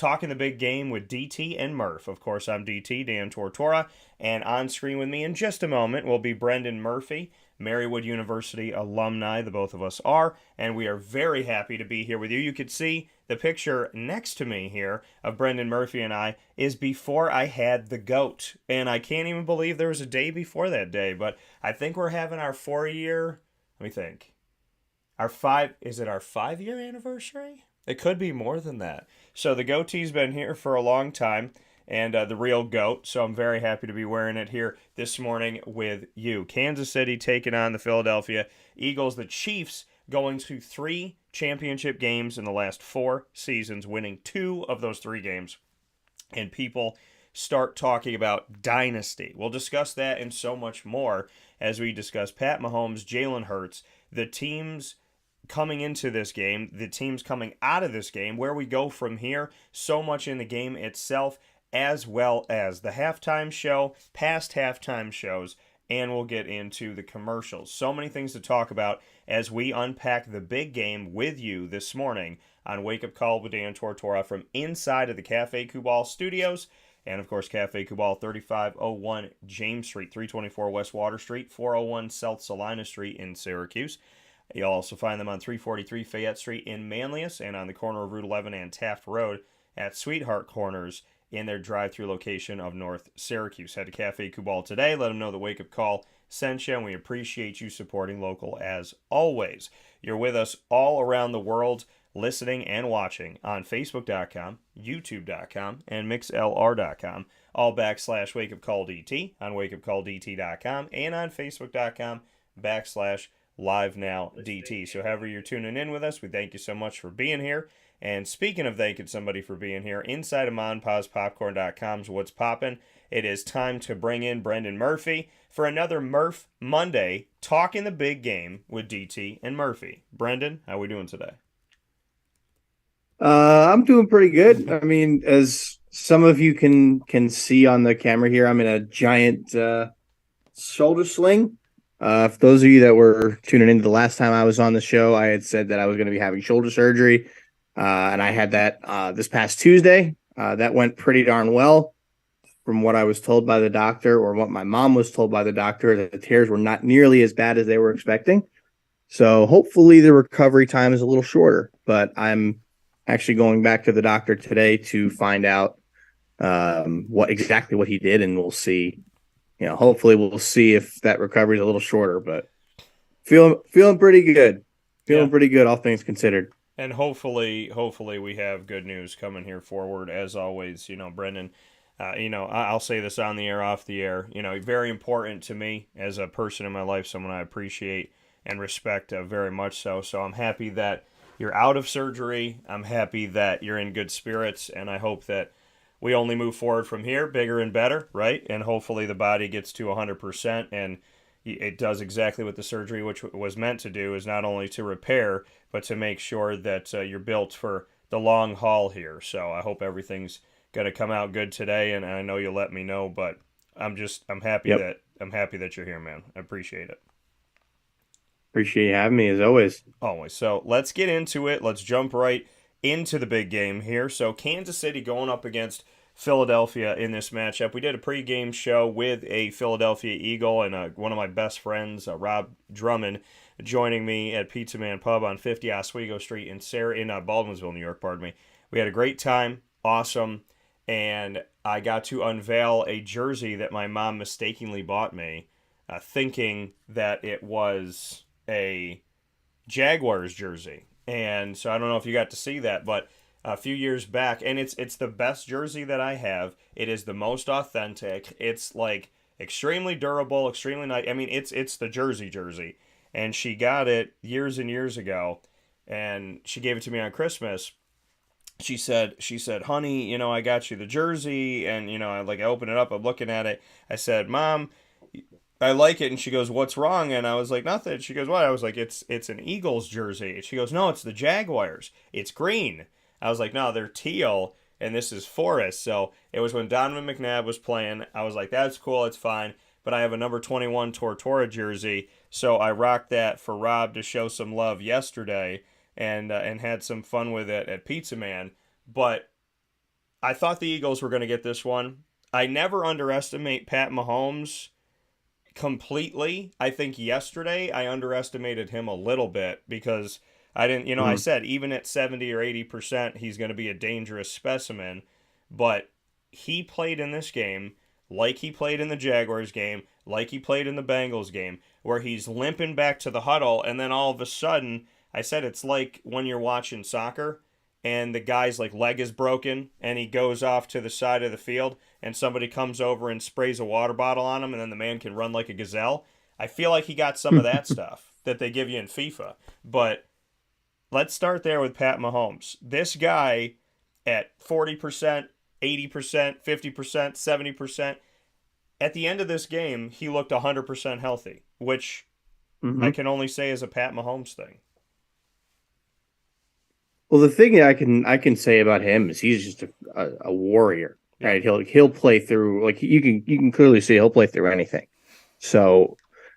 talking the big game with DT and Murph. Of course, I'm DT, Dan Tortora, and on screen with me in just a moment will be Brendan Murphy, Marywood University alumni, the both of us are, and we are very happy to be here with you. You could see the picture next to me here of Brendan Murphy and I is before I had the goat, and I can't even believe there was a day before that day, but I think we're having our 4 year, let me think, is it our 5 year anniversary? It could be more than that. So the goatee's been here for a long time, and the real goat. So I'm very happy to be wearing it here this morning with you. Kansas City taking on the Philadelphia Eagles. The Chiefs going to 3 championship games in the last 4 seasons, winning 2 of those 3 games. And people start talking about dynasty. We'll discuss that and so much more as we discuss Pat Mahomes, Jalen Hurts, the teams coming into this game, the teams coming out of this game, where we go from here, so much in the game itself, as well as the halftime show, past halftime shows, and we'll get into the commercials. So many things to talk about as we unpack the big game with you this morning on Wake Up Call with Dan Tortora from inside of the Cafe Kubal studios. And, of course, Cafe Kubal, 3501 James Street, 324 West Water Street, 401 South Salina Street in Syracuse. You'll also find them on 343 Fayette Street in Manlius and on the corner of Route 11 and Taft Road at Sweetheart Corners in their drive-through location of North Syracuse. Head to Cafe Kubal today. Let them know the Wake Up Call sent you, and we appreciate you supporting local as always. You're with us all around the world listening and watching on Facebook.com, YouTube.com, and MixLR.com, all /Wake Up Call DT on WakeUpCallDT.com and on Facebook.com /Live Now DT. So however you're tuning in with us, we thank you so much for being here. And speaking of thanking somebody for being here, inside of MonPazPopcorn.com's What's Poppin', it is time to bring in Brendan Murphy for another Murph Monday, talking the big game with DT and Murphy. Brendan, how are we doing today? I'm doing pretty good. I mean, as some of you can see on the camera here, I'm in a giant shoulder sling. For those of you that were tuning in the last time I was on the show, I had said that I was going to be having shoulder surgery, and I had that this past Tuesday. That went pretty darn well. From what I was told by the doctor, or what my mom was told by the doctor, that the tears were not nearly as bad as they were expecting. So hopefully the recovery time is a little shorter, but I'm actually going back to the doctor today to find out what he did, and we'll see. Hopefully we'll see if that recovery is a little shorter, but feeling pretty good. Pretty good, all things considered. And hopefully we have good news coming here forward. As always, Brendan, I'll say this on the air, off the air, very important to me as a person in my life, someone I appreciate and respect very much so. So I'm happy that you're out of surgery. I'm happy that you're in good spirits, and I hope that we only move forward from here, bigger and better, right? And hopefully the body gets to 100% and it does exactly what the surgery, which was meant to do, is not only to repair, but to make sure that you're built for the long haul here. So I hope everything's going to come out good today, and I know you'll let me know, but I'm happy Yep. that you're here, man. I appreciate it. Appreciate you having me as always. Always. So let's get into it. Let's jump right into the big game here. So Kansas City going up against Philadelphia in this matchup. We did a pregame show with a Philadelphia Eagle and one of my best friends, Rob Drummond, joining me at Pizza Man Pub on 50 Oswego Street in Baldwinsville, New York. Pardon me. We had a great time. Awesome. And I got to unveil a jersey that my mom mistakenly bought me, thinking that it was a Jaguars jersey. And so I don't know if you got to see that, but a few years back, and it's the best jersey that I have. It is the most authentic. It's like extremely durable, extremely nice. I mean, it's the jersey. And she got it years and years ago, and she gave it to me on Christmas. She said, honey, I got you the jersey, and I open it up, I'm looking at it. I said, Mom, I like it. And she goes, what's wrong? And I was like, nothing. She goes, what? I was like, it's an Eagles jersey. And she goes, no, it's the Jaguars. It's green. I was like, no, they're teal, and this is forest. So it was when Donovan McNabb was playing. I was like, that's cool, it's fine. But I have a number 21 Tortora jersey, so I rocked that for Rob to show some love yesterday, and had some fun with it at Pizza Man. But I thought the Eagles were going to get this one. I never underestimate Pat Mahomes completely. I think yesterday I underestimated him a little bit because I didn't, I Mhm. said even at 70 or 80%, he's going to be a dangerous specimen. But he played in this game like he played in the Jaguars game, like he played in the Bengals game, where he's limping back to the huddle, and then all of a sudden, I said it's like when you're watching soccer and the guy's like leg is broken and he goes off to the side of the field and somebody comes over and sprays a water bottle on him and then the man can run like a gazelle. I feel like he got some of that stuff that they give you in FIFA. But let's start there with Pat Mahomes. This guy at 40%, 80%, 50%, 70%, at the end of this game, he looked 100% healthy, which I Mhm. can only say is a Pat Mahomes thing. Well, the thing that I can say about him is he's just a warrior, Yeah. right? He'll play through, like, you can clearly see he'll play through anything. So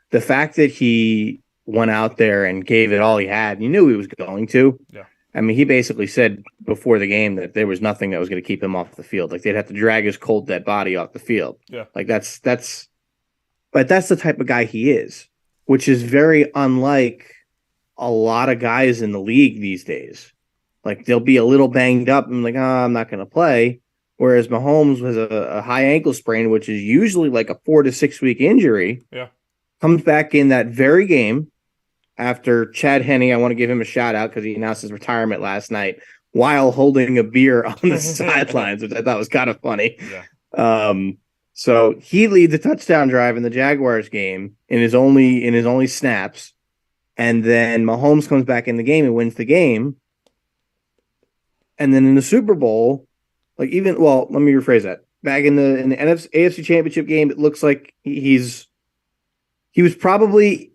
the fact that he went out there and gave it all he had, you knew he was going to. Yeah. I mean, he basically said before the game that there was nothing that was going to keep him off the field. Like they'd have to drag his cold dead body off the field. Yeah. Like but that's the type of guy he is, which is very unlike a lot of guys in the league these days. Like they'll be a little banged up and like, oh, I'm not going to play. Whereas Mahomes was a high ankle sprain, which is usually like a 4 to 6 week injury, Yeah. comes back in that very game after Chad Henne. I want to give him a shout out because he announced his retirement last night while holding a beer on the sidelines, which I thought was kind of funny. Yeah. Um, so he leads the touchdown drive in the Jaguars game in his only snaps, and then Mahomes comes back in the game and wins the game. And then in the Super Bowl, like even well, let me rephrase that. Back in the NFC, AFC Championship game, it looks like he was probably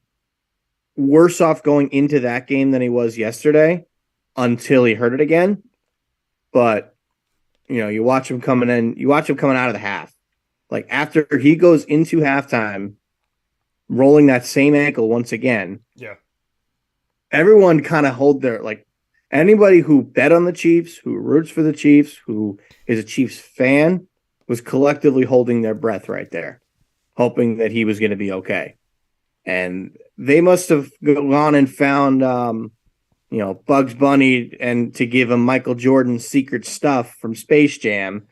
worse off going into that game than he was yesterday until he hurt it again. But you watch him coming in, you watch him coming out of the half. Like after he goes into halftime, rolling that same ankle once again, Yeah. everyone kind of hold their like anybody who bet on the Chiefs, who roots for the Chiefs, who is a Chiefs fan, was collectively holding their breath right there, hoping that he was going to be okay. And they must have gone and found Bugs Bunny and to give him Michael Jordan's secret stuff from Space Jam,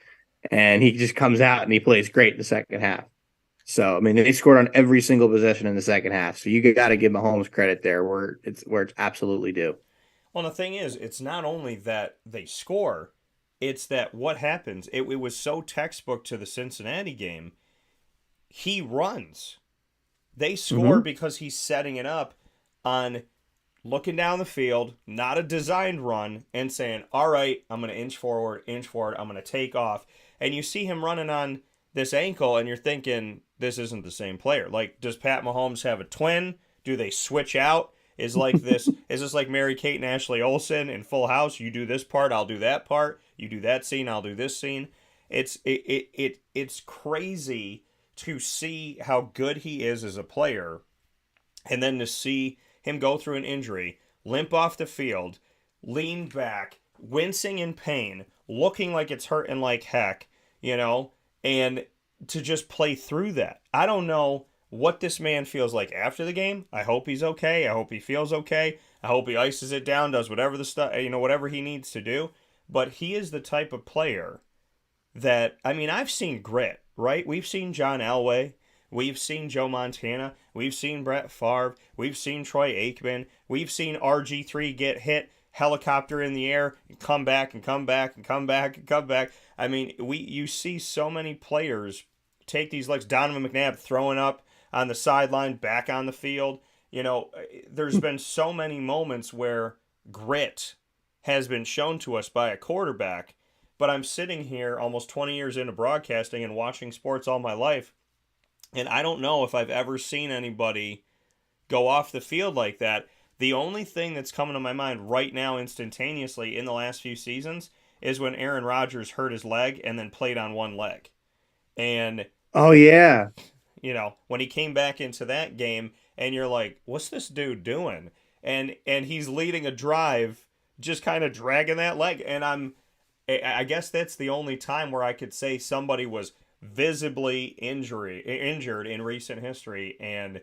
and he just comes out and he plays great in the second half. So I mean, they scored on every single possession in the second half. So you got to give Mahomes credit there, where it's absolutely due. Well, the thing is, it's not only that they score, it's that what happens. It was so textbook to the Cincinnati game. He runs. They score Mm-hmm. because he's setting it up on looking down the field, not a designed run, and saying, all right, I'm going to inch forward, I'm going to take off. And you see him running on this ankle, and you're thinking, this isn't the same player. Like, does Pat Mahomes have a twin? Do they switch out? Is this like Mary Kate and Ashley Olsen in Full House? You do this part, I'll do that part. You do that scene, I'll do this scene. It's crazy to see how good he is as a player, and then to see him go through an injury, limp off the field, lean back, wincing in pain, looking like it's hurting like heck, and to just play through that. I don't know what this man feels like after the game. I hope he's okay. I hope he feels okay. I hope he ices it down, does whatever the stuff, whatever he needs to do. But he is the type of player that, I mean, I've seen grit, right? We've seen John Elway. We've seen Joe Montana. We've seen Brett Favre. We've seen Troy Aikman. We've seen RG3 get hit, helicopter in the air, and come back and come back and come back and come back. I mean, you see so many players take these legs. Donovan McNabb throwing up on the sideline, back on the field. There's been so many moments where grit has been shown to us by a quarterback, but I'm sitting here almost 20 years into broadcasting and watching sports all my life, and I don't know if I've ever seen anybody go off the field like that. The only thing that's coming to my mind right now instantaneously in the last few seasons is when Aaron Rodgers hurt his leg and then played on one leg. And, Oh yeah. when he came back into that game and you're like, what's this dude doing? And he's leading a drive, just kind of dragging that leg. And I guess that's the only time where I could say somebody was visibly injured in recent history and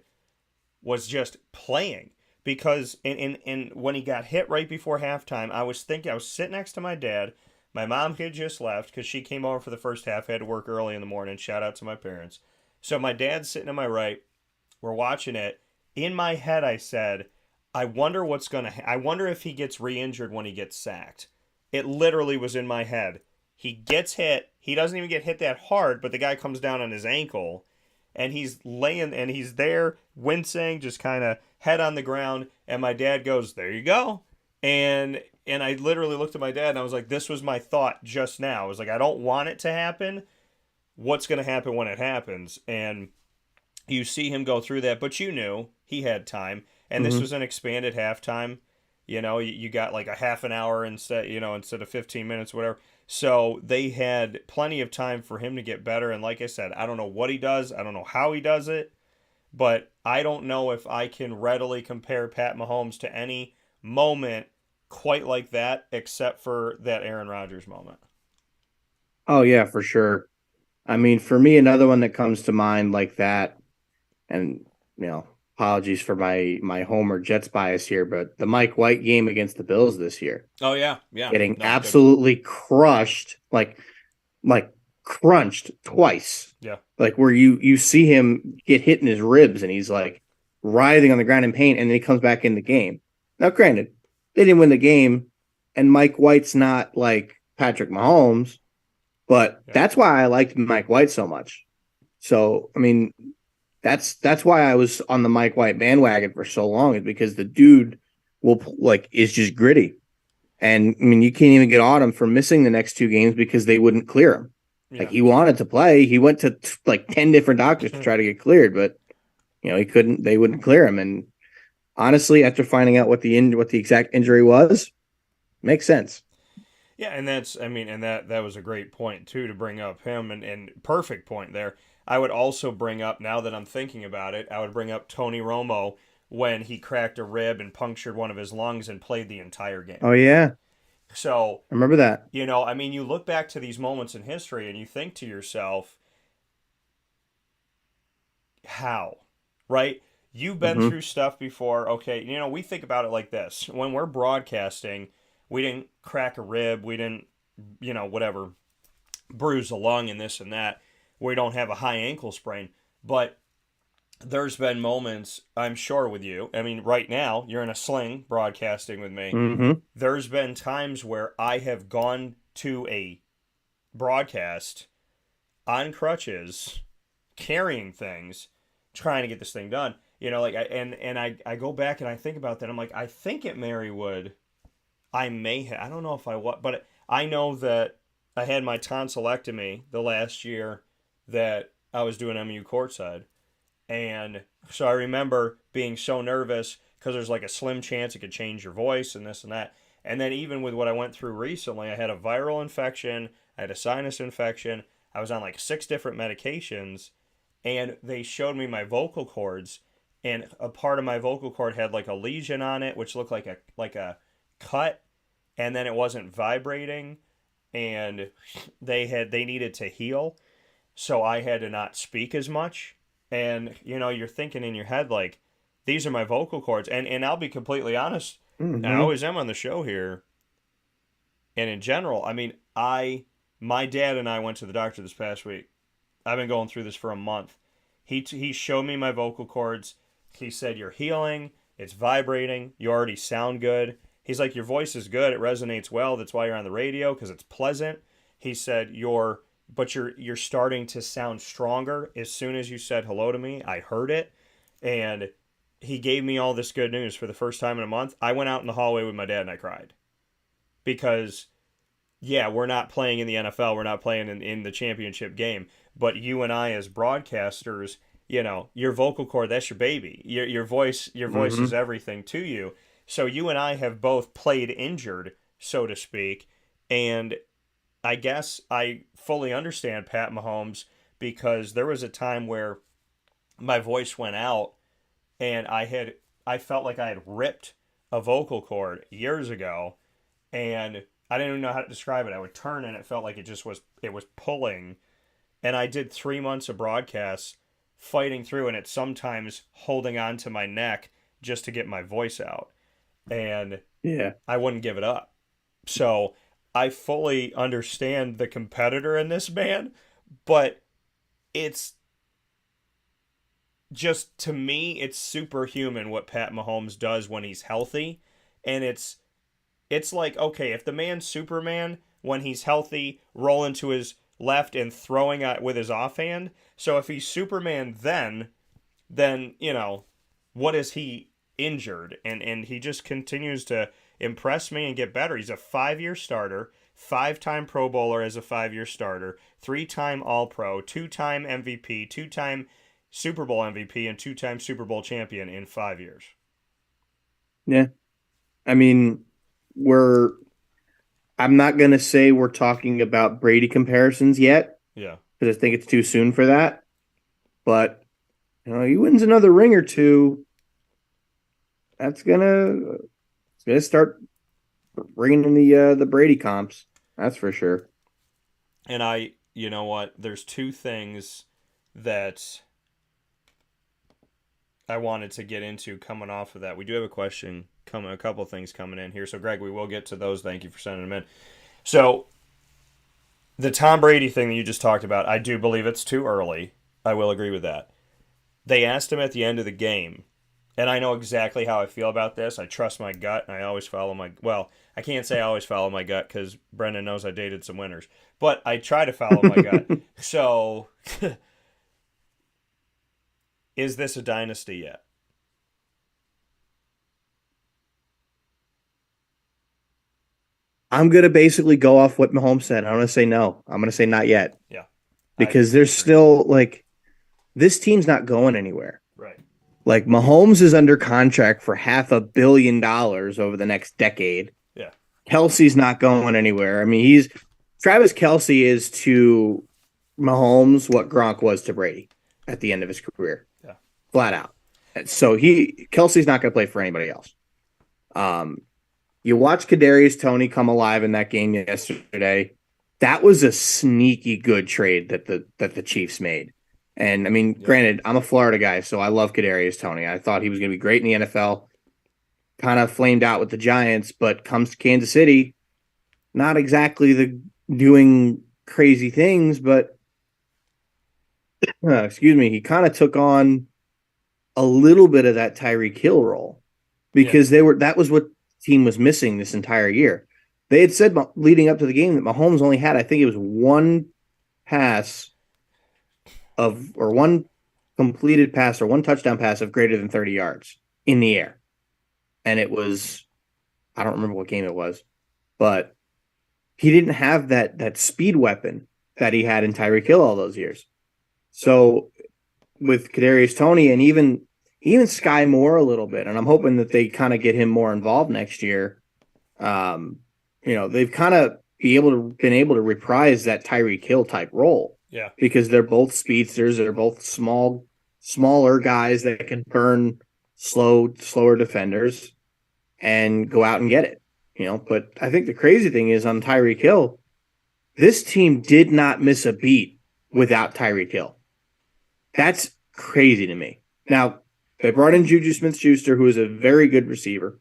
was just playing. Because and when he got hit right before halftime, I was thinking, I was sitting next to my dad. My mom had just left because she came over for the first half. Had to work early in the morning. Shout out to my parents. So my dad's sitting to my right. We're watching it. In my head, I said, I wonder what's gonna. I wonder if he gets re-injured when he gets sacked. It literally was in my head. He gets hit. He doesn't even get hit that hard, but the guy comes down on his ankle, and he's laying and he's there wincing, just kind of head on the ground. And my dad goes, "There you go." And I literally looked at my dad and I was like, "This was my thought just now." I was like, "I don't want it to happen. What's going to happen when it happens?" And you see him go through that, but you knew he had time, and this Hmm. was an expanded halftime. You got like a half an hour instead of 15 minutes, whatever. So they had plenty of time for him to get better. And like I said, I don't know what he does. I don't know how he does it, but I don't know if I can readily compare Pat Mahomes to any moment quite like that, except for that Aaron Rodgers moment. Oh yeah, for sure. I mean, for me, another one that comes to mind like that, and apologies for my Homer Jets bias here, but the Mike White game against the Bills this year, Oh yeah, yeah, getting no, good, absolutely crushed, like crunched twice, yeah, like where you see him get hit in his ribs and he's like writhing on the ground in pain, and then he comes back in the game. Now, granted, they didn't win the game, and Mike White's not like Patrick Mahomes, but yeah, that's why I liked Mike White so much. So, I mean, that's why I was on the Mike White bandwagon for so long, is because the dude is just gritty. And I mean, you can't even get on him for missing the next two games because they wouldn't clear him. Like, yeah. he wanted to play. He went to like 10 different doctors to try to get cleared, but he couldn't, they wouldn't clear him. And honestly, after finding out what the exact injury was, makes sense. Yeah, and that was a great point too to bring up him, and perfect point there. I would also bring up, now that I'm thinking about it, I would bring up Tony Romo when he cracked a rib and punctured one of his lungs and played the entire Oh game. yeah, So, I remember that. you look back to these moments in history and you think to yourself, how? Right? You've been Hmm. through stuff before. Okay, we think about it like this. When we're broadcasting, we didn't crack a rib, we didn't, whatever, bruise a lung and this and that. We don't have a high ankle sprain. But there's been moments, I'm sure, with you. I mean, right now, you're in a sling broadcasting with me. Hmm. There's been times where I have gone to a broadcast on crutches, carrying things, trying to get this thing done. I go back and I think about that. I'm like, I think at Marywood, I may have, I don't know if I what, but I know that I had my tonsillectomy the last year that I was doing MU courtside. And so I remember being so nervous because there's like a slim chance it could change your voice and this and that. And then even with what I went through recently, I had a viral infection, I had a sinus infection, I was on like 6 different medications, and they showed me my vocal cords, and a part of my vocal cord had like a lesion on it, which looked like a cut, and then it wasn't vibrating, and they needed to heal, so I had to not speak as much. And you're thinking in your head like, these are my vocal cords, and I'll be completely honest, and I Hmm. always am on the show here, and in general, I mean, my dad and I went to the doctor this past week. I've been going through this for a month. He showed me my vocal cords. He said, "You're healing. It's vibrating. You already sound good." He's like, "Your voice is good. It resonates well. That's why you're on the radio, because it's pleasant." He said, "You're starting to sound stronger. As soon as you said hello to me, I heard it." And he gave me all this good news for the first time in a month. I went out in the hallway with my dad and I cried because, yeah, we're not playing in the NFL, we're not playing in the championship game, but you and I as broadcasters, your vocal cord, that's your baby. Your voice is Hmm. everything to you. So you and I have both played injured, so to speak, and I guess I fully understand Pat Mahomes because there was a time where my voice went out and I felt like I had ripped a vocal cord years ago, and I didn't even know how to describe it. I would turn and it felt like it was pulling. And I did 3 months of broadcasts fighting through, and it's sometimes holding on to my neck just to get my voice out. And Yeah. I wouldn't give it up. So I fully understand the competitor in this man, but it's just, to me, it's superhuman what Pat Mahomes does when he's healthy. And it's like, okay, if the man's Superman when he's healthy, rolling to his left and throwing it with his offhand. So if he's Superman then, what is he injured? And he just continues to impress me and get better. He's a 5-year starter, 5-time Pro Bowler as a 5-year starter, 3-time All Pro, 2-time MVP, 2-time Super Bowl MVP, and 2-time Super Bowl champion in 5 years. Yeah. I mean, we're I'm not gonna say we're talking about Brady comparisons yet, Yeah. because I think it's too soon for that. But he wins another ring or two, that's gonna start bringing in the Brady comps. That's for sure. And you know what? There's two things that I wanted to get into coming off of that. We do have a couple things coming in here. So, Greg, we will get to those. Thank you for sending them in. So, the Tom Brady thing that you just talked about, I do believe it's too early. I will agree with that. They asked him at the end of the game, and I know exactly how I feel about this. I trust my gut, and I always follow well, I can't say I always follow my gut because Brendan knows I dated some winners, but I try to follow my gut. So, is this a dynasty yet? I'm gonna basically go off what Mahomes said. I'm gonna say no. I'm gonna say not yet, Yeah. because I there's agree. still like this team's not going anywhere. Right. Like Mahomes is under contract for $500 million over the next decade. Yeah. Kelsey's not going anywhere. I mean, he's Travis Kelsey is to Mahomes what Gronk was to Brady at the end of his career, Yeah. flat out. So Kelsey's not going to play for anybody else. Um, you watch Kadarius Toney come alive in that game yesterday. That was a sneaky good trade that the Chiefs made. And I mean, Yeah. granted, I'm a Florida guy, so I love Kadarius Toney. I thought he was going to be great in the NFL. Kind of flamed out with the Giants, but comes to Kansas City, not exactly the doing crazy things, but excuse me, he kind of took on a little bit of that Tyreek Hill role, Yeah. because that was what the team was missing this entire year. They had said leading up to the game that Mahomes only had, I think it was one pass or one completed pass or one touchdown pass of greater than 30 yards in the air. And it was, I don't remember what game it was, but he didn't have that speed weapon that he had in Tyreek Hill all those years. So with Kadarius Toney and even Sky Moore a little bit, and I'm hoping that they kind of get him more involved next year. They've kind of been able to reprise that Tyreek Hill type role. Yeah. Because they're both speedsters, they're both smaller guys that can burn slower defenders and go out and get it. But I think the crazy thing is on Tyreek Hill, this team did not miss a beat without Tyreek Hill. That's crazy to me. Now, they brought in Juju Smith-Schuster, who is a very good receiver.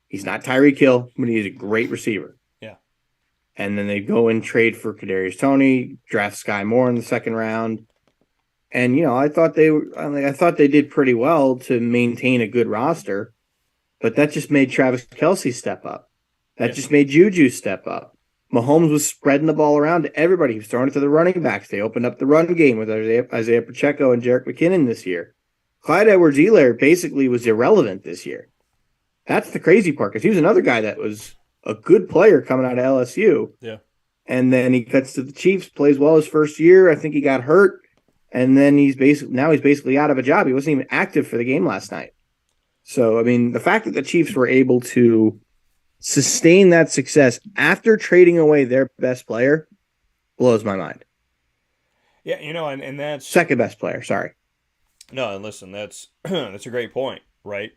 He's not Tyreek Hill, but he's a great receiver. Yeah. And then they go and trade for Kadarius Toney, draft Sky Moore in the second round. And I thought they did pretty well to maintain a good roster, but that just made Travis Kelsey step up. That just made Juju step up. Mahomes was spreading the ball around to everybody. He was throwing it to the running backs. They opened up the run game with Isaiah Pacheco and Jerick McKinnon this year. Clyde Edwards-Helaire basically was irrelevant this year. That's the crazy part, because he was another guy that was a good player coming out of LSU. Yeah. And then he cuts to the Chiefs, plays well his first year. I think he got hurt, and then he's basically out of a job. He wasn't even active for the game last night. So, I mean, the fact that the Chiefs were able to sustain that success after trading away their best player blows my mind. Yeah, and that's Second best player, sorry. no, and listen, that's that's a great point, right?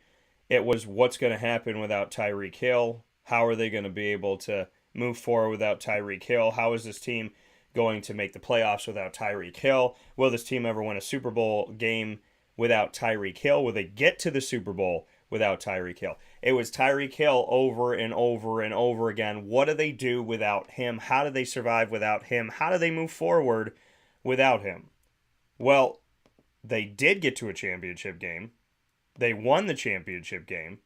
It was what's going to happen without Tyreek Hill. How are they going to be able to move forward without Tyreek Hill? How is this team going to make the playoffs without Tyreek Hill? Will this team ever win a Super Bowl game without Tyreek Hill? Will they get to the Super Bowl without Tyreek Hill? It was Tyreek Hill over and over and over again. What do they do without him? How do they survive without him? How do they move forward without him? Well, they did get to a championship game. They won the championship game.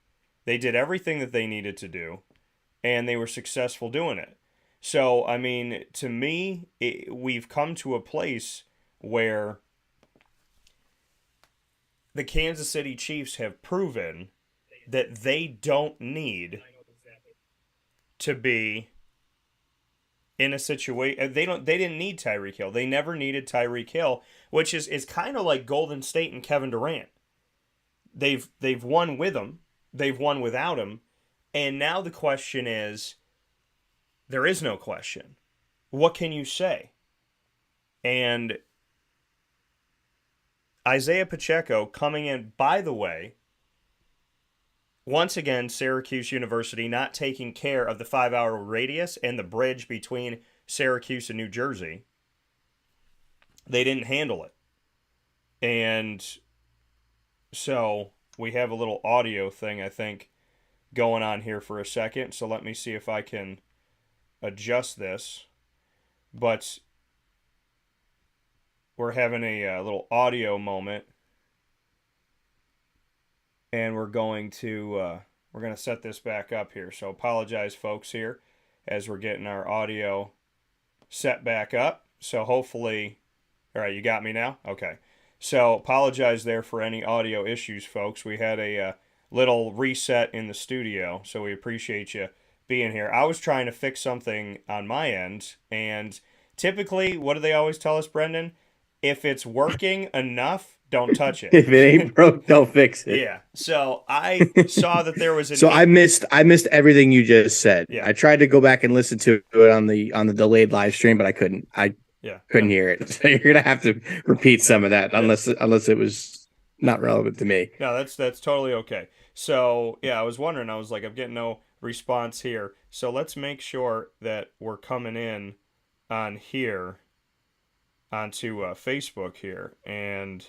They did everything that they needed to do, and they were successful doing it. So, I mean, to me, we've come to a place where the Kansas City Chiefs have proven that they don't need to be in a situation. They didn't need Tyreek Hill. They never needed Tyreek Hill, which is kind of like Golden State and Kevin Durant. They've won with him. They've won without him. And now the question is, there is no question. What can you say? And Isaiah Pacheco coming in, by the way, once again, Syracuse University not taking care of the 5-hour radius and the bridge between Syracuse and New Jersey. They didn't handle it. And so we have a little audio thing, I think, going on here for a second. So let me see if I can adjust this. But we're having a little audio moment. And we're going to set this back up here. So apologize, folks, here as we're getting our audio set back up. So hopefully, all right, you got me now? Okay. So apologize there for any audio issues, folks. We had a little reset in the studio, so we appreciate you being here. I was trying to fix something on my end, and typically, what do they always tell us, Brendan? If it's working enough, don't touch it. If it ain't broke, don't fix it. Yeah. So I saw that there was I missed everything you just said. Yeah. I tried to go back and listen to it on the delayed live stream, but I couldn't. Couldn't hear it. So you're gonna have to repeat some of that, unless it was not relevant to me. No, that's totally okay. So yeah, I was wondering. I was like, I'm getting no response here. So let's make sure that we're coming in on here onto Facebook here, and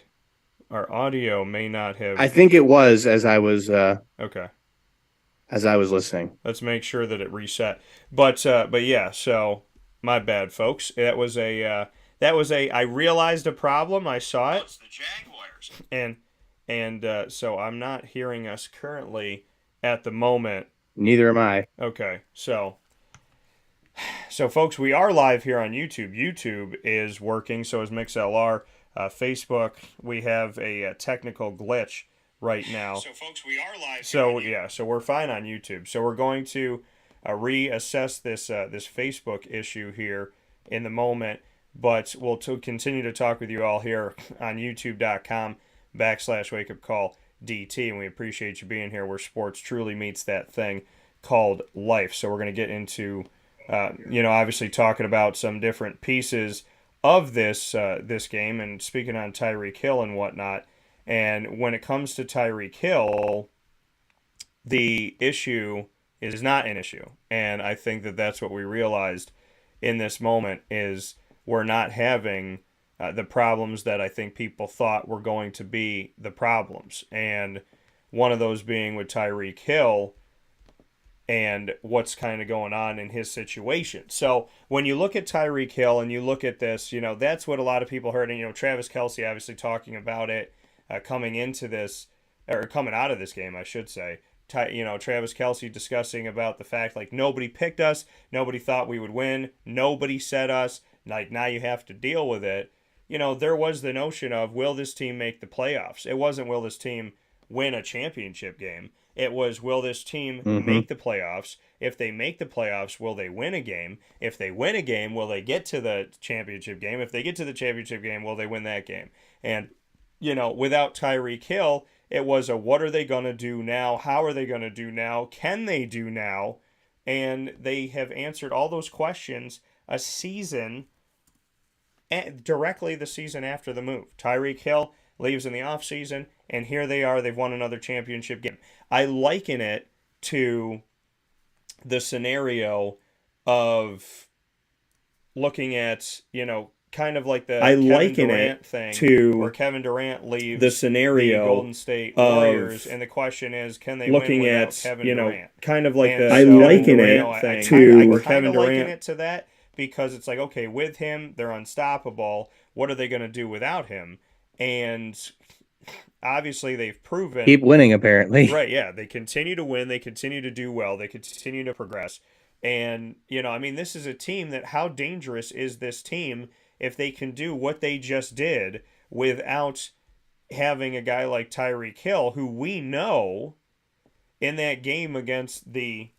our audio may not have. I think it was as I was okay. As I was listening. Let's make sure that it reset. But yeah. So my bad, folks. That was a. I realized a problem. I saw it. It's the Jaguars. And so I'm not hearing us currently at the moment. Neither am I. Okay. So folks, we are live here on YouTube. YouTube is working. So is MixLR. Facebook, we have a technical glitch right now. So folks, we are live. So yeah, so we're fine on YouTube. So we're going to reassess this Facebook issue here in the moment, but we'll continue to talk with you all here on youtube.com/wakeupcalldt, and we appreciate you being here where sports truly meets that thing called life. So we're going to get into obviously talking about some different pieces of this game, and speaking on Tyreek Hill and whatnot. And when it comes to Tyreek Hill, the issue is not an issue. And I think that that's what we realized in this moment is we're not having the problems that I think people thought were going to be the problems. And one of those being with Tyreek Hill and what's kind of going on in his situation. So when you look at Tyreek Hill and you look at this, that's what a lot of people heard. And, Travis Kelce obviously talking about it coming into this, or coming out of this game, I should say. Travis Kelce discussing about the fact, like, nobody picked us. Nobody thought we would win. Nobody said us. Like, now you have to deal with it. There was the notion of, will this team make the playoffs? It wasn't, will this team win a championship game? It was, will this team make the playoffs? If they make the playoffs, will they win a game? If they win a game, will they get to the championship game? If they get to the championship game, will they win that game? And, without Tyreek Hill, it was a, what are they going to do now? How are they going to do now? Can they do now? And they have answered all those questions a season, directly the season after the move. Tyreek Hill leaves in the offseason, and here they are. They've won another championship game. I liken it to the scenario of looking at, kind of like I the Kevin liken Durant it thing, where to Kevin Durant leaves the the scenario Golden State Warriors, of and the question is, can they win looking without at, Kevin Durant? kind of like And the I Kevin liken Durant I thing kind where of Kevin liken Durant. it to that, because it's like, okay, with him, they're unstoppable. What are they going to do without him? And obviously, they've proven. Keep winning, apparently. Right, yeah. They continue to win. They continue to do well. They continue to progress. And, I mean, this is a team that, how dangerous is this team if they can do what they just did without having a guy like Tyreek Hill, who we know in that game against the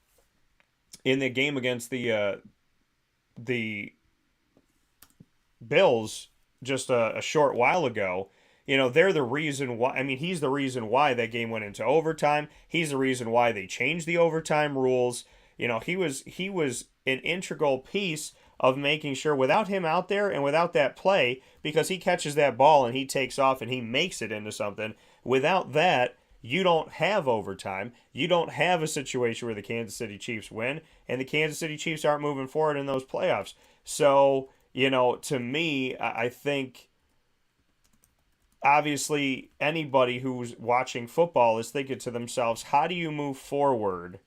Bills just a short while ago. They're the reason why. I mean, he's the reason why that game went into overtime. He's the reason why they changed the overtime rules. He was an integral piece of making sure, without him out there and without that play, because he catches that ball and he takes off and he makes it into something. Without that, you don't have overtime. You don't have a situation where the Kansas City Chiefs win, and the Kansas City Chiefs aren't moving forward in those playoffs. So, to me, I think obviously anybody who's watching football is thinking to themselves, how do you move forward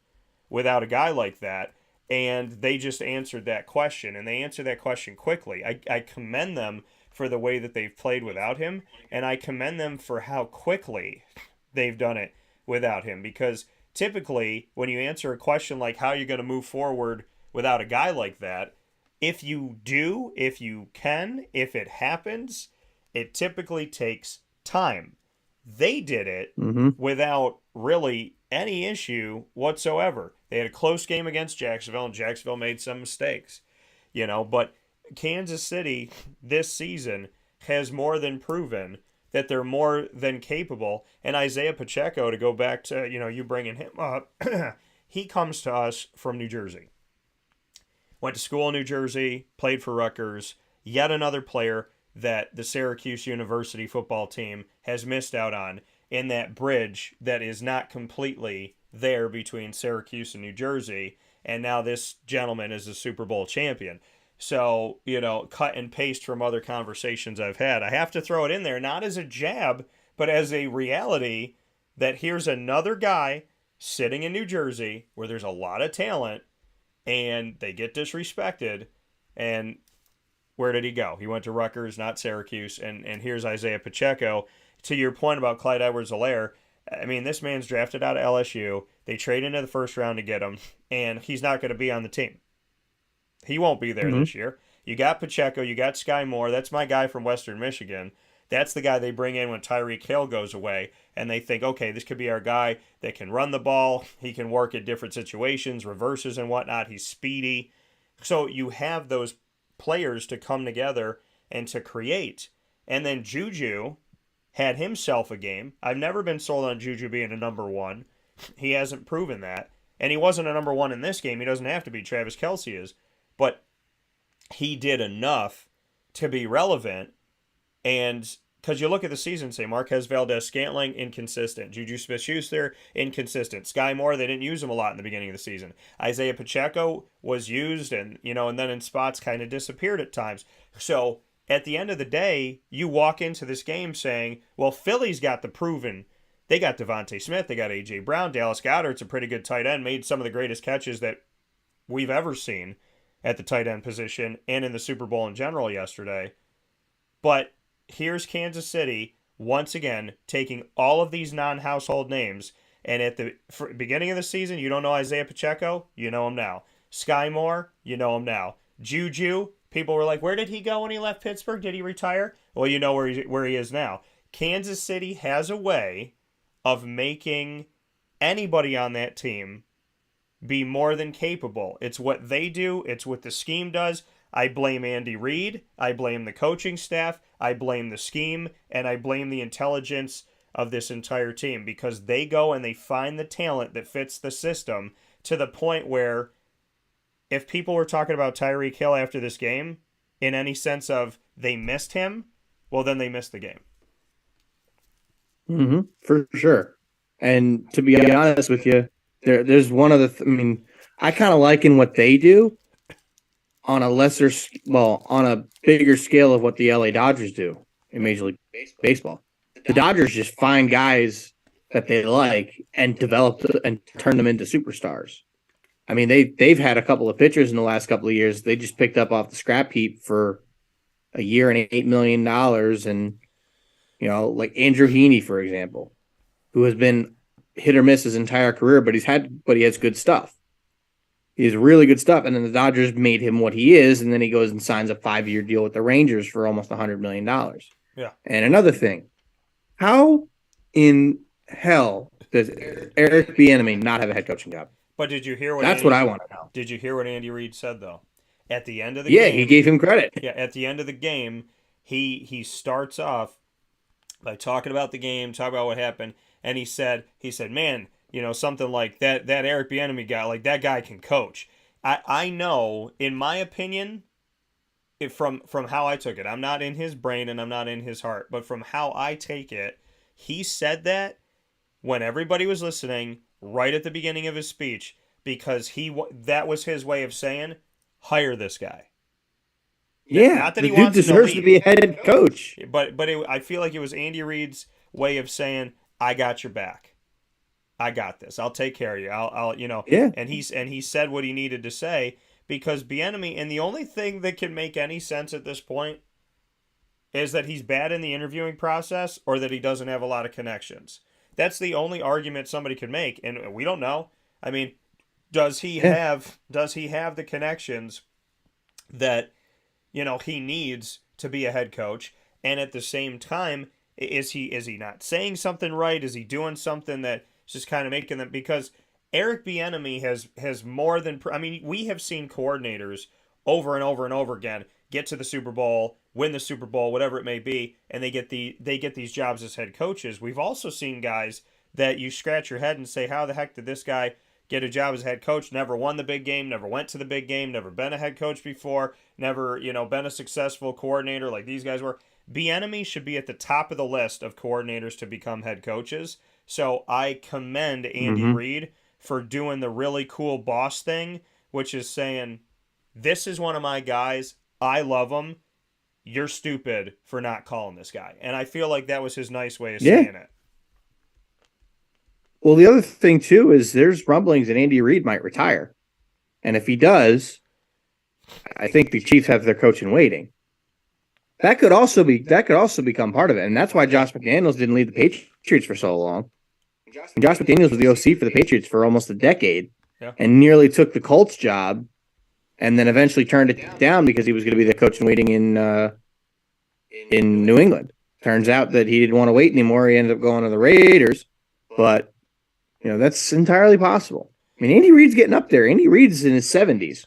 without a guy like that? And they just answered that question, and they answered that question quickly. I commend them for the way that they've played without him, and I commend them for how quickly they've done it without him, because typically when you answer a question like how are you going to move forward without a guy like that, if you do, if you can, if it happens, it typically takes time. They did it without really any issue whatsoever. They had a close game against Jacksonville, and Jacksonville made some mistakes, but Kansas City this season has more than proven that they're more than capable. And Isaiah Pacheco, to go back to, you bringing him up, he comes to us from New Jersey. Went to school in New Jersey, played for Rutgers, yet another player that the Syracuse University football team has missed out on, in that bridge that is not completely there between Syracuse and New Jersey. And now this gentleman is a Super Bowl champion. So, cut and paste from other conversations I've had. I have to throw it in there, not as a jab, but as a reality that here's another guy sitting in New Jersey where there's a lot of talent and they get disrespected. And where did he go? He went to Rutgers, not Syracuse. And here's Isaiah Pacheco. To your point about Clyde Edwards-Helaire, I mean, this man's drafted out of LSU. They trade into the first round to get him, and he's not going to be on the team. He won't be there this year. You got Pacheco, you got Sky Moore. That's my guy from Western Michigan. That's the guy they bring in when Tyreek Hill goes away, and they think, okay, this could be our guy that can run the ball. He can work at different situations, reverses and whatnot. He's speedy. So you have those players to come together and to create. And then Juju had himself a game. I've never been sold on Juju being a number one. He hasn't proven that. And he wasn't a number one in this game. He doesn't have to be. Travis Kelce is. But he did enough to be relevant. And because you look at the season, say Marquez Valdez-Scantling, inconsistent. Juju Smith-Schuster, inconsistent. Sky Moore, they didn't use him a lot in the beginning of the season. Isaiah Pacheco was used and then in spots kind of disappeared at times. So at the end of the day, you walk into this game saying, well, Philly's got the proven. They got Devontae Smith. They got A.J. Brown. Dallas Goedert's a pretty good tight end. Made some of the greatest catches that we've ever seen at the tight end position and in the Super Bowl in general yesterday. But here's Kansas City, once again, taking all of these non-household names. And at the beginning of the season, you don't know Isaiah Pacheco? You know him now. Sky Moore? You know him now. Juju? People were like, where did he go when he left Pittsburgh? Did he retire? Well, you know where he is now. Kansas City has a way of making anybody on that team be more than capable. It's what they do. It's what the scheme does. I blame Andy Reid. I blame the coaching staff. I blame the scheme. And I blame the intelligence of this entire team, because they go and they find the talent that fits the system, to the point where if people were talking about Tyreek Hill after this game in any sense of they missed him, well, then they missed the game. For sure. And to be honest with you, there's one of the I kind of liken what they do on a on a bigger scale of what the LA Dodgers do in Major League Baseball. The Dodgers just find guys that they like and develop and turn them into superstars. I mean, they've had a couple of pitchers in the last couple of years. They just picked up off the scrap heap for a year and $8 million, and like Andrew Heaney, for example, who has been hit or miss his entire career, but he has good stuff. He has really good stuff, and then the Dodgers made him what he is, and then he goes and signs a 5-year deal with the Rangers for almost $100 million. Yeah. And another thing, how in hell does Eric Bieniemy not have a head coaching job? But did you hear what? That's what I want to know. Did you hear what Andy Reid said though? At the end of the game, he gave him credit. Yeah, at the end of the game, he starts off by talking about the game, talking about what happened, and he said, man, something like that Eric Bieniemy guy, like that guy can coach. I know, in my opinion, from how I took it, I'm not in his brain and I'm not in his heart, but from how I take it, he said that when everybody was listening right at the beginning of his speech, because that was his way of saying, hire this guy. Yeah, not that he wants deserves to be a head coach. But I feel like it was Andy Reid's way of saying, I got your back. I got this. I'll take care of you. I'll Yeah. And he said what he needed to say, because Bieniemy, and the only thing that can make any sense at this point is that he's bad in the interviewing process or that he doesn't have a lot of connections. That's the only argument somebody could make, and we don't know. I mean, does he have the connections that he needs to be a head coach? And at the same time, is he not saying something right? Is he doing something that's just kind of making them? Because Eric Bieniemy has more than, I mean, we have seen coordinators over and over and over again get to the Super Bowl, win the Super Bowl, whatever it may be, and they get these jobs as head coaches. We've also seen guys that you scratch your head and say, how the heck did this guy get a job as a head coach? Never won the big game, never went to the big game, never been a head coach before, never, been a successful coordinator like these guys were. Bieniemy should be at the top of the list of coordinators to become head coaches. So I commend Andy Reid for doing the really cool boss thing, which is saying, this is one of my guys. I love him. You're stupid for not calling this guy. And I feel like that was his nice way of saying it. Well, the other thing, too, is there's rumblings that Andy Reid might retire. And if he does, I think the Chiefs have their coach in waiting. That could also become part of it. And that's why Josh McDaniels didn't lead the Patriots for so long. And Josh McDaniels was the OC for the Patriots for almost a decade and nearly took the Colts job, and then eventually turned it down because he was going to be the coach in waiting in New England. Turns out that he didn't want to wait anymore. He ended up going to the Raiders. But, that's entirely possible. I mean, Andy Reid's getting up there. Andy Reid's in his 70s,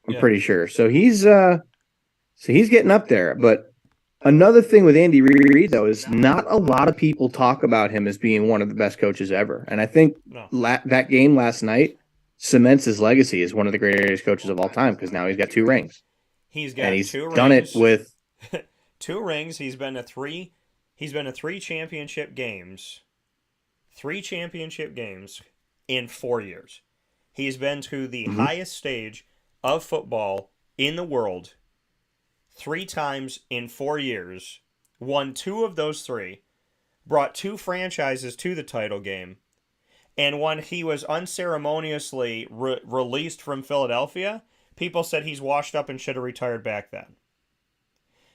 I'm pretty sure. So he's getting up there. But another thing with Andy Reid, though, is not a lot of people talk about him as being one of the best coaches ever. And I think that game last night cements his legacy as one of the greatest coaches of all time, because now he's got 2 rings. He's got he's 2 rings. Done it with 2 rings. He's been to 3 championship games. 3 championship games in 4 years. He's been to the highest stage of football in the world 3 times in 4 years. Won 2 of those 3. Brought 2 franchises to the title game. And when he was unceremoniously released from Philadelphia, people said he's washed up and should have retired back then.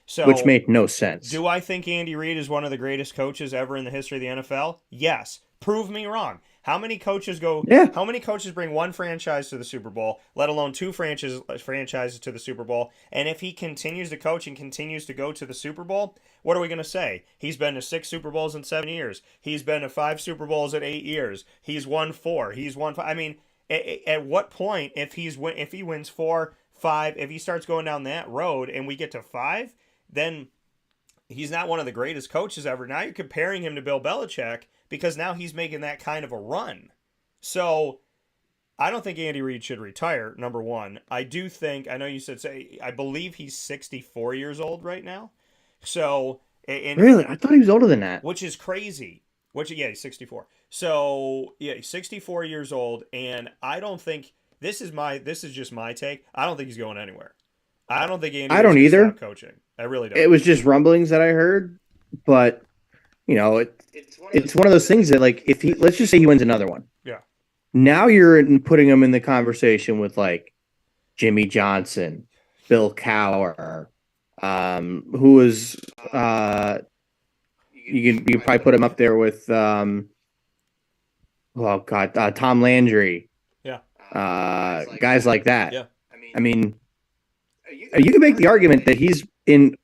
So, which made no sense. Do I think Andy Reid is one of the greatest coaches ever in the history of the NFL? Yes. Prove me wrong. How many coaches How many coaches bring 1 franchise to the Super Bowl, let alone 2 franchises to the Super Bowl? And if he continues to coach and continues to go to the Super Bowl, what are we going to say? He's been to 6 Super Bowls in 7 years. He's been to 5 Super Bowls in 8 years. He's won 4. He's won 5. I mean, at what point, if he wins 4, 5, if he starts going down that road and we get to 5, then he's not one of the greatest coaches ever. Now you're comparing him to Bill Belichick, because now he's making that kind of a run. So I don't think Andy Reid should retire, number one. I do think, I know you said, I believe he's 64 years old right now. So, really? I thought he was older than that. Which is crazy. He's 64. So, he's 64 years old, and I don't think, this is just my take, I don't think he's going anywhere. I don't think Andy I don't Reid's gonna either. stop coaching. I really don't. It was just rumblings that I heard, but it's one of those things that like if he let's just say he wins another one. Yeah. Now you're putting him in the conversation with like Jimmy Johnson, Bill Cowher, who was you can probably put him up there with Tom Landry. Yeah. Guys like that. Yeah. I mean, you can make the argument that he's in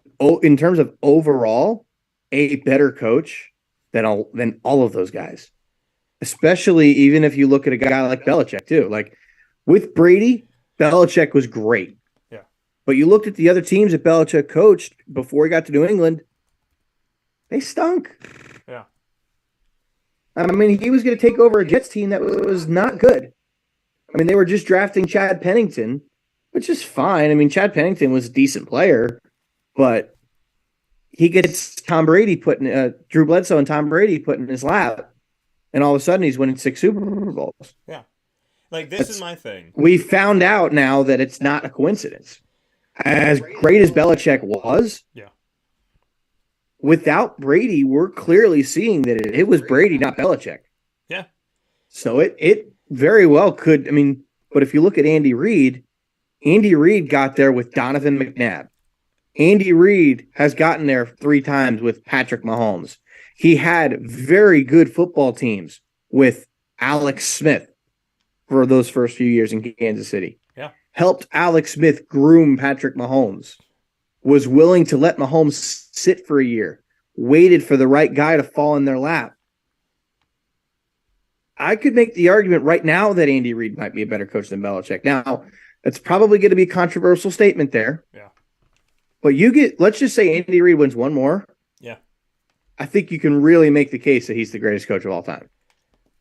terms of overall a better coach than all of those guys. Especially even if you look at a guy like Belichick too. Like with Brady, Belichick was great. Yeah. But you looked at the other teams that Belichick coached before he got to New England, they stunk. Yeah. I mean, he was going to take over a Jets team that was not good. I mean, they were just drafting Chad Pennington, which is fine. I mean, Chad Pennington was a decent player, but he gets Drew Bledsoe and Tom Brady put in his lap, and all of a sudden he's winning 6 Super Bowls. Yeah. Like, this is my thing. We found out now that it's not a coincidence. As great as Belichick was, yeah, without Brady, we're clearly seeing that it was Brady, not Belichick. Yeah. So it very well could. I mean, but if you look at Andy Reid got there with Donovan McNabb. Andy Reid has gotten there 3 times with Patrick Mahomes. He had very good football teams with Alex Smith for those first few years in Kansas City. Yeah. Helped Alex Smith groom Patrick Mahomes. Was willing to let Mahomes sit for a year. Waited for the right guy to fall in their lap. I could make the argument right now that Andy Reid might be a better coach than Belichick. Now, that's probably going to be a controversial statement there. Yeah. But let's just say Andy Reid wins one more. Yeah. I think you can really make the case that he's the greatest coach of all time.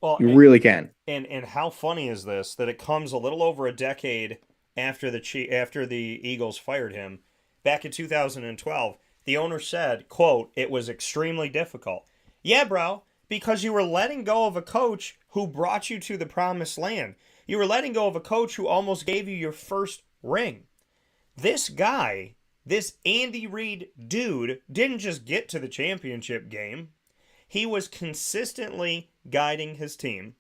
Well, you really can. And how funny is this that it comes a little over a decade after the Eagles fired him. Back in 2012, the owner said, quote, "It was extremely difficult." Yeah, bro, because you were letting go of a coach who brought you to the promised land. You were letting go of a coach who almost gave you your first ring. This guy, this Andy Reid dude, didn't just get to the championship game. He was consistently guiding his team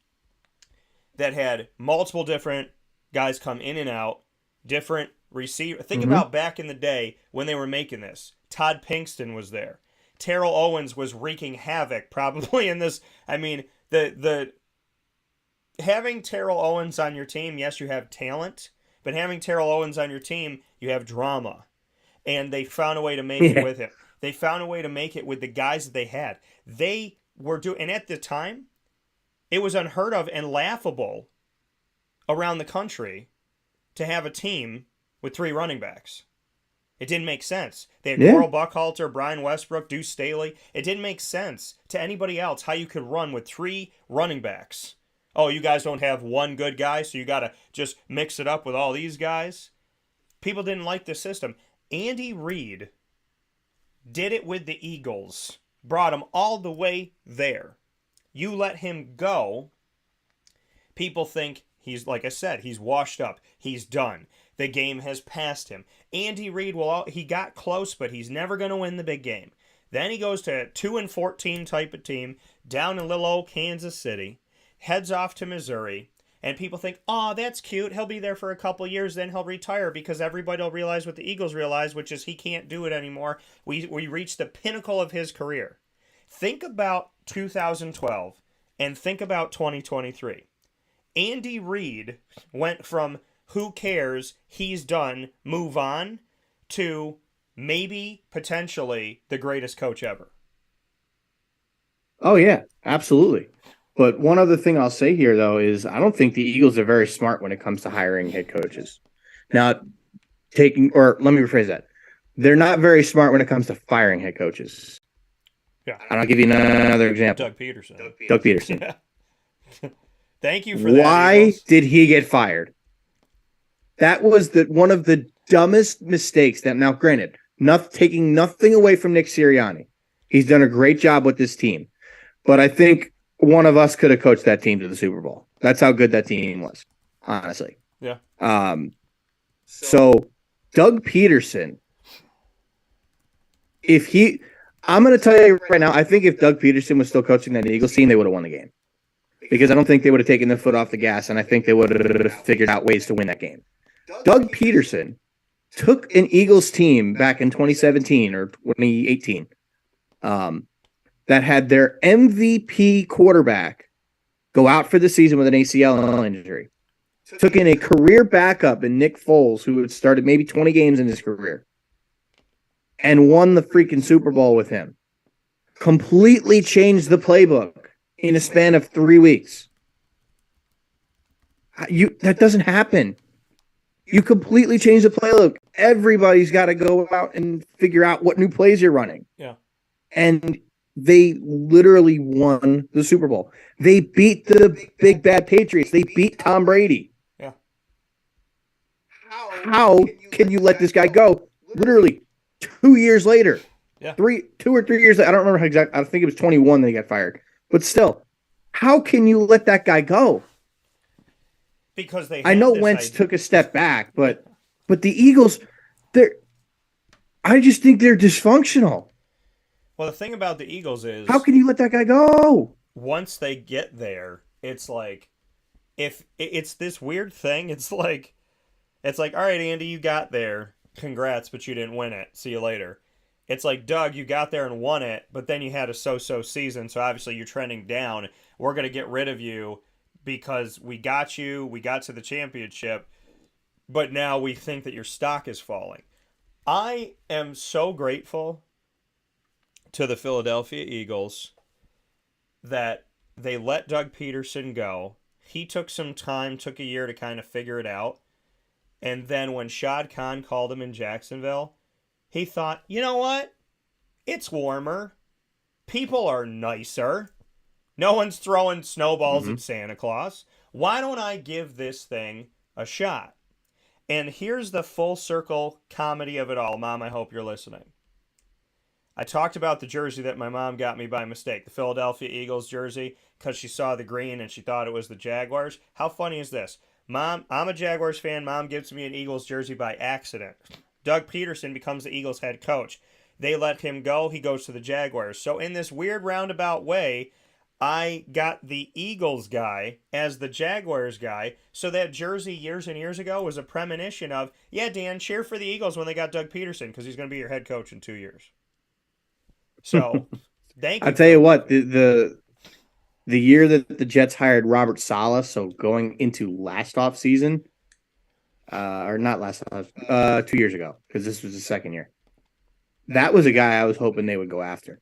that had multiple different guys come in and out, different receiver. Think about back in the day when they were making this. Todd Pinkston was there. Terrell Owens was wreaking havoc probably in this. I mean, the having Terrell Owens on your team, yes, you have talent, but having Terrell Owens on your team, you have drama. And they found a way to make it with him. They found a way to make it with the guys that they had. They were doing, and at the time, it was unheard of and laughable around the country to have a team with 3 running backs. It didn't make sense. They had Coral Buckhalter, Brian Westbrook, Deuce Staley. It didn't make sense to anybody else how you could run with 3 running backs. Oh, you guys don't have one good guy, so you got to just mix it up with all these guys. People didn't like the system. Andy Reid did it with the Eagles. Brought him all the way there. You let him go. People think he's, like I said, he's washed up. He's done. The game has passed him. Andy Reid, he got close, but he's never going to win the big game. Then he goes to a 2-14 type of team down in little old Kansas City, heads off to Missouri, and people think, oh, that's cute. He'll be there for a couple years, then he'll retire because everybody will realize what the Eagles realize, which is he can't do it anymore. We reached the pinnacle of his career. Think about 2012 and think about 2023. Andy Reid went from who cares, he's done, move on, to maybe, potentially, the greatest coach ever. Oh, yeah, absolutely. But one other thing I'll say here, though, is I don't think the Eagles are very smart when it comes to hiring head coaches. Now, let me rephrase that. They're not very smart when it comes to firing head coaches. Yeah. And I'll give you another example. Doug Peterson. Doug Peterson. Yeah. Thank you for that. Why did he get fired? That was one of the dumbest mistakes that, now granted, taking nothing away from Nick Sirianni. He's done a great job with this team. But I think one of us could have coached that team to the Super Bowl. That's how good that team was, honestly. Yeah. So Doug Peterson, I'm going to tell you right now, I think if Doug Peterson was still coaching that Eagles team, they would have won the game. Because I don't think they would have taken their foot off the gas, and I think they would have figured out ways to win that game. Doug Peterson took an Eagles team back in 2017 or 2018 that had their MVP quarterback go out for the season with an ACL injury. Took in a career backup in Nick Foles, who had started maybe 20 games in his career, and won the freaking Super Bowl with him. Completely changed the playbook in a span of 3 weeks. That doesn't happen. You completely change the playbook. Everybody's got to go out and figure out what new plays you're running. Yeah. And they literally won the Super Bowl. They beat the big bad Patriots. They beat Tom Brady. Yeah. How can you let this guy go? Literally 2 years later. Yeah. 2 or 3 years. I don't remember how exact. I think it was 21 that he got fired. But still, how can you let that guy go? Because I know Wentz took a step back, but the Eagles, I just think they're dysfunctional. Well, the thing about the Eagles is, how can you let that guy go? Once they get there, it's like, if it's this weird thing, it's like, all right, Andy, you got there. Congrats, but you didn't win it. See you later. It's like, Doug, you got there and won it, but then you had a so-so season, so obviously you're trending down. We're going to get rid of you because we got you, we got to the championship, but now we think that your stock is falling. I am so grateful to the Philadelphia Eagles that they let Doug Peterson go. He took some time, took a year to kind of figure it out. And then when Shad Khan called him in Jacksonville, he thought, you know what? It's warmer. People are nicer. No one's throwing snowballs at Santa Claus. Why don't I give this thing a shot? And here's the full circle comedy of it all. Mom, I hope you're listening. I talked about the jersey that my mom got me by mistake, the Philadelphia Eagles jersey, because she saw the green and she thought it was the Jaguars. How funny is this? Mom, I'm a Jaguars fan. Mom gives me an Eagles jersey by accident. Doug Peterson becomes the Eagles head coach. They let him go. He goes to the Jaguars. So in this weird roundabout way, I got the Eagles guy as the Jaguars guy. So that jersey years and years ago was a premonition of, yeah, Dan, cheer for the Eagles when they got Doug Peterson because he's going to be your head coach in 2 years. So, thank you. I'll tell you what, the year that the Jets hired Robert Saleh, so going into last off season, or not last off, 2 years ago, because this was the second year. That was a guy I was hoping they would go after.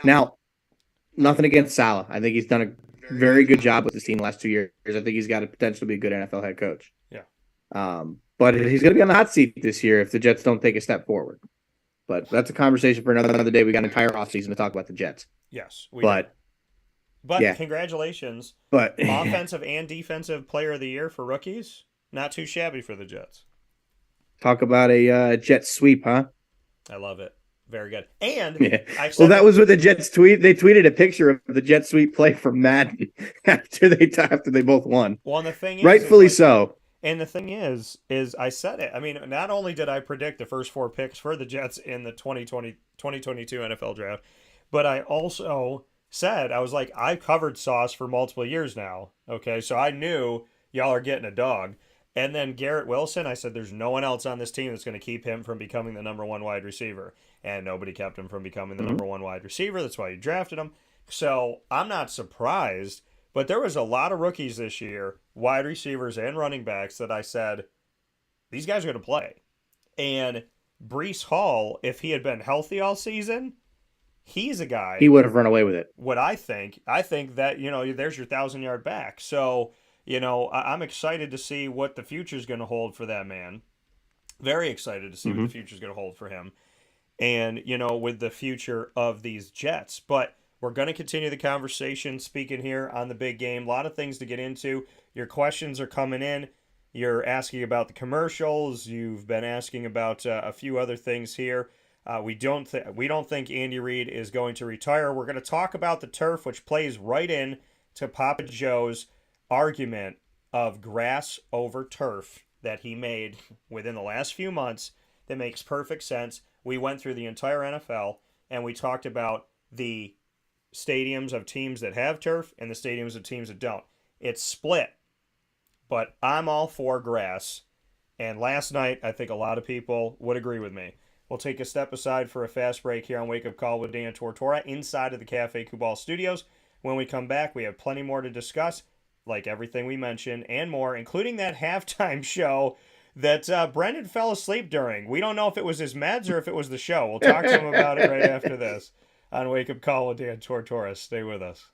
Now, nothing against Saleh. I think he's done a very good job with this team the last 2 years. I think he's got a potential to be a good NFL head coach. Yeah. But he's going to be on the hot seat this year if the Jets don't take a step forward. But that's a conversation for another day. We got an entire offseason to talk about the Jets. Yes. But yeah. Congratulations. But offensive and defensive player of the year for rookies. Not too shabby for the Jets. Talk about a jet sweep, huh? I love it. Very good. And yeah. That was what the Jets tweet. They tweeted a picture of the jet sweep play from Madden after they both won. Well, and the thing is, rightfully so. And the thing is I said it. I mean, not only did I predict the first 4 picks for the Jets in the 2022 NFL draft, but I also said, I was like, I've covered Sauce for multiple years now. Okay, so I knew y'all are getting a dog. And then Garrett Wilson, I said, there's no one else on this team that's going to keep him from becoming the number 1 wide receiver. And nobody kept him from becoming the number 1 wide receiver. That's why you drafted him. So I'm not surprised. But there was a lot of rookies this year, wide receivers and running backs, that I said, these guys are going to play. And Breece Hall, if he had been healthy all season, he's a guy. He would have run away with it. What I think that, there's your 1,000-yard back. So, I'm excited to see what the future is going to hold for that man. Very excited to see what the future is going to hold for him. And, with the future of these Jets. But we're going to continue the conversation, speaking here on the big game. A lot of things to get into. Your questions are coming in. You're asking about the commercials. You've been asking about a few other things here. We don't think Andy Reid is going to retire. We're going to talk about the turf, which plays right in to Papa Joe's argument of grass over turf that he made within the last few months that makes perfect sense. We went through the entire NFL and we talked about the stadiums of teams that have turf and the stadiums of teams that don't. It's split, but I'm all for grass. And last night, I think a lot of people would agree with me. We'll take a step aside for a fast break here on Wake Up Call with Dan Tortora inside of the Cafe Kubal studios. When we come back, we have plenty more to discuss, like everything we mentioned and more, including that halftime show that Brendan fell asleep during. We don't know if it was his meds or if it was the show. We'll talk to him about it right after this on Wake Up Call with Dan Tortora. Stay with us.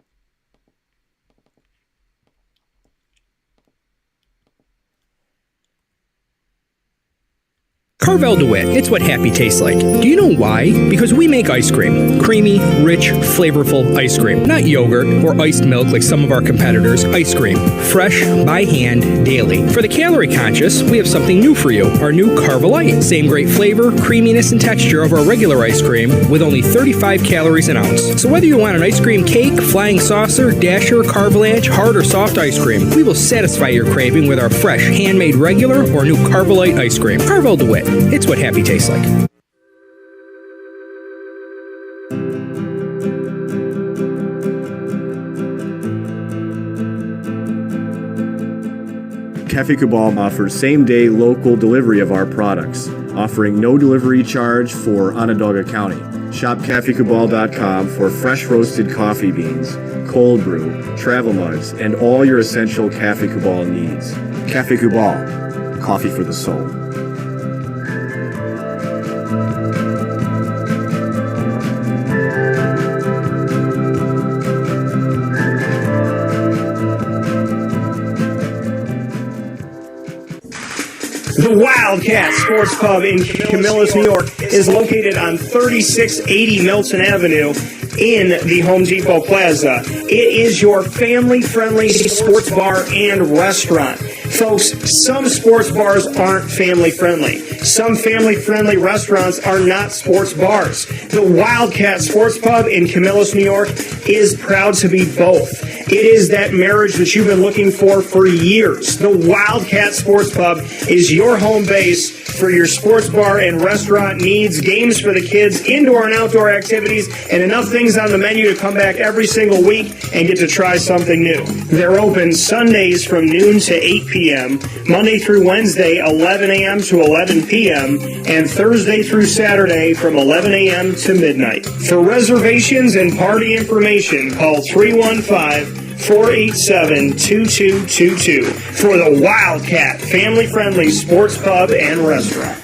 Carvel DeWitt, it's what happy tastes like. Do you know why? Because we make ice cream. Creamy, rich, flavorful ice cream. Not yogurt or iced milk like some of our competitors. Ice cream. Fresh, by hand, daily. For the calorie conscious, we have something new for you. Our new Carvelite. Same great flavor, creaminess, and texture of our regular ice cream with only 35 calories an ounce. So whether you want an ice cream cake, flying saucer, dasher, carvalanche, hard or soft ice cream, we will satisfy your craving with our fresh, handmade regular or new Carvelite ice cream. Carvel DeWitt. It's what happy tastes like. Cafe Kubal offers same-day local delivery of our products, offering no delivery charge for Onondaga County. Shop cafekubal.com for fresh roasted coffee beans, cold brew, travel mugs, and all your essential Cafe Kubal needs. Cafe Kubal, coffee for the soul. The Wildcat Sports Pub in Camillus, New York is located on 3680 Milton Avenue in the Home Depot Plaza. It is your family-friendly sports bar and restaurant. Folks, some sports bars aren't family-friendly. Some family-friendly restaurants are not sports bars. The Wildcat Sports Pub in Camillus, New York is proud to be both. It is that marriage that you've been looking for years. The Wildcat Sports Pub is your home base for your sports bar and restaurant needs, games for the kids, indoor and outdoor activities, and enough things on the menu to come back every single week and get to try something new. They're open Sundays from noon to 8 p.m., Monday through Wednesday, 11 a.m. to 11 p.m., and Thursday through Saturday from 11 a.m. to midnight. For reservations and party information, call 315-487-2222 for the Wildcat family-friendly sports pub and restaurant.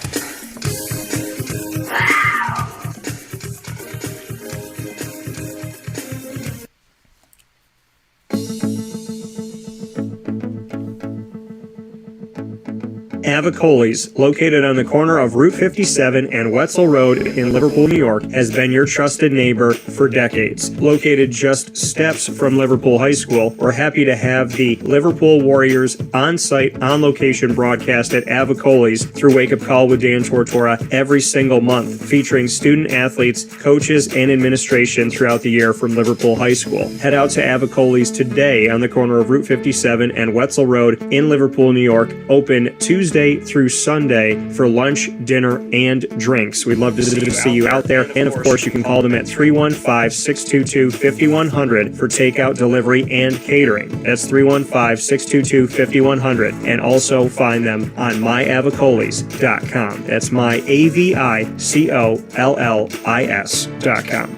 Avicoli's, located on the corner of Route 57 and Wetzel Road in Liverpool, New York, has been your trusted neighbor for decades. Located just steps from Liverpool High School, we're happy to have the Liverpool Warriors on-site, on-location broadcast at Avicoli's through Wake Up Call with Dan Tortora every single month, featuring student athletes, coaches, and administration throughout the year from Liverpool High School. Head out to Avicoli's today on the corner of Route 57 and Wetzel Road in Liverpool, New York, open Tuesday through Sunday for lunch, dinner, and drinks. We'd love to see you out there. And of course, you can call them at 315-622-5100 for takeout, delivery, and catering. That's 315-622-5100. And also find them on myavicolis.com. That's myavicollis.com.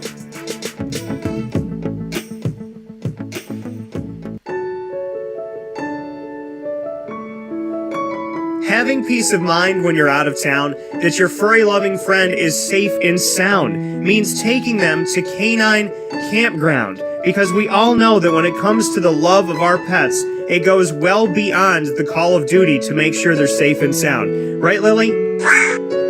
Having peace of mind when you're out of town that your furry-loving friend is safe and sound means taking them to Canine Campground, because we all know that when it comes to the love of our pets, it goes well beyond the call of duty to make sure they're safe and sound. Right, Lily?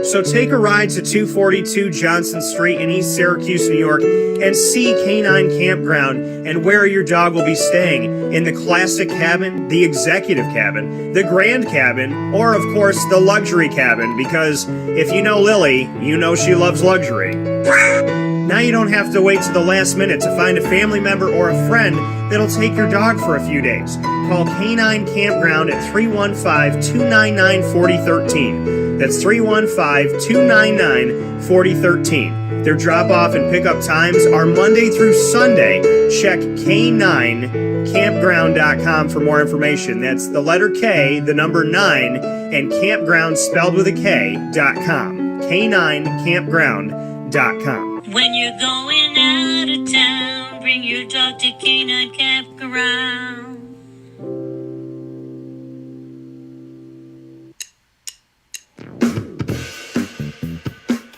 So take a ride to 242 Johnson Street in East Syracuse, New York, and see Canine Campground and where your dog will be staying in the classic cabin, the executive cabin, the grand cabin, or of course the luxury cabin, because if you know Lily, you know she loves luxury. Now you don't have to wait to the last minute to find a family member or a friend that'll take your dog for a few days. call K9 Campground at 315-299-4013. That's 315-299-4013. Their drop-off and pickup times are Monday through Sunday. Check K9Campground.com for more information. That's the letter K, the number 9, and campground spelled with a K.com. K9Campground.com. When you're going out of town, bring your dog to K9 Campground.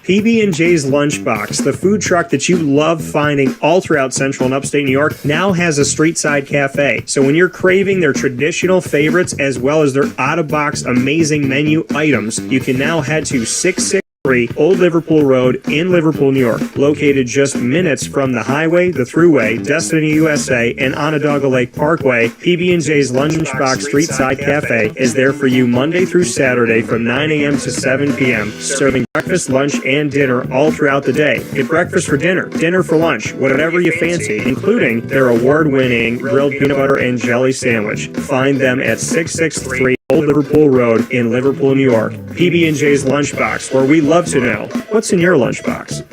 PB&J's Lunchbox, the food truck that you love finding all throughout central and upstate New York, now has a street-side cafe. So when you're craving their traditional favorites as well as their out-of-box amazing menu items, you can now head to 663 Old Liverpool Road in Liverpool, New York. Located just minutes from the highway, the Thruway, Destiny USA, and Onondaga Lake Parkway, PB&J's Lunchbox Street Side Cafe is there for you Monday through Saturday from 9 a.m. to 7 p.m., serving breakfast, lunch, and dinner all throughout the day. Get breakfast for dinner, dinner for lunch, whatever you fancy, including their award-winning grilled peanut butter and jelly sandwich. Find them at 663 Old Liverpool Road in Liverpool, New York. PB&J's Lunchbox, where we love to know what's in your lunchbox.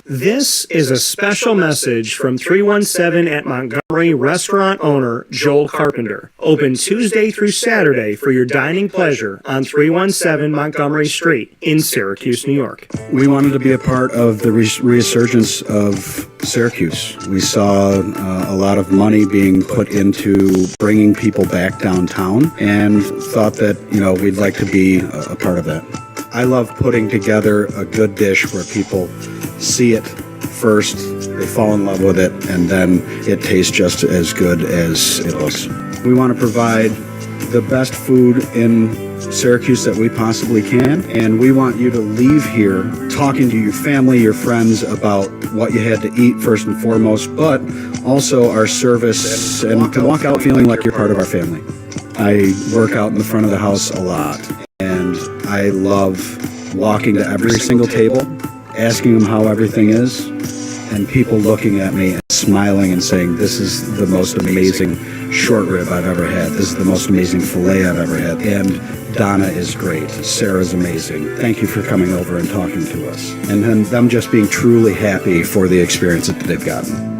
This is a special message from 317 at Montgomery restaurant owner Joel Carpenter. Open Tuesday through Saturday for your dining pleasure on 317 Montgomery Street in Syracuse, New York. We wanted to be a part of the resurgence of Syracuse. We saw a lot of money being put into bringing people back downtown and thought that, we'd like to be a part of that. I love putting together a good dish where people see it first, they fall in love with it, and then it tastes just as good as it looks. We want to provide the best food in Syracuse that we possibly can, and we want you to leave here talking to your family, your friends about what you had to eat first and foremost, but also our service, and to walk out feeling like you're part of our family. I work out in the front of the house a lot, and I love walking to every single table, asking them how everything is, and people looking at me and smiling and saying, this is the most amazing short rib I've ever had. This is the most amazing filet I've ever had. And Donna is great. Sarah's amazing. Thank you for coming over and talking to us. And then them just being truly happy for the experience that they've gotten.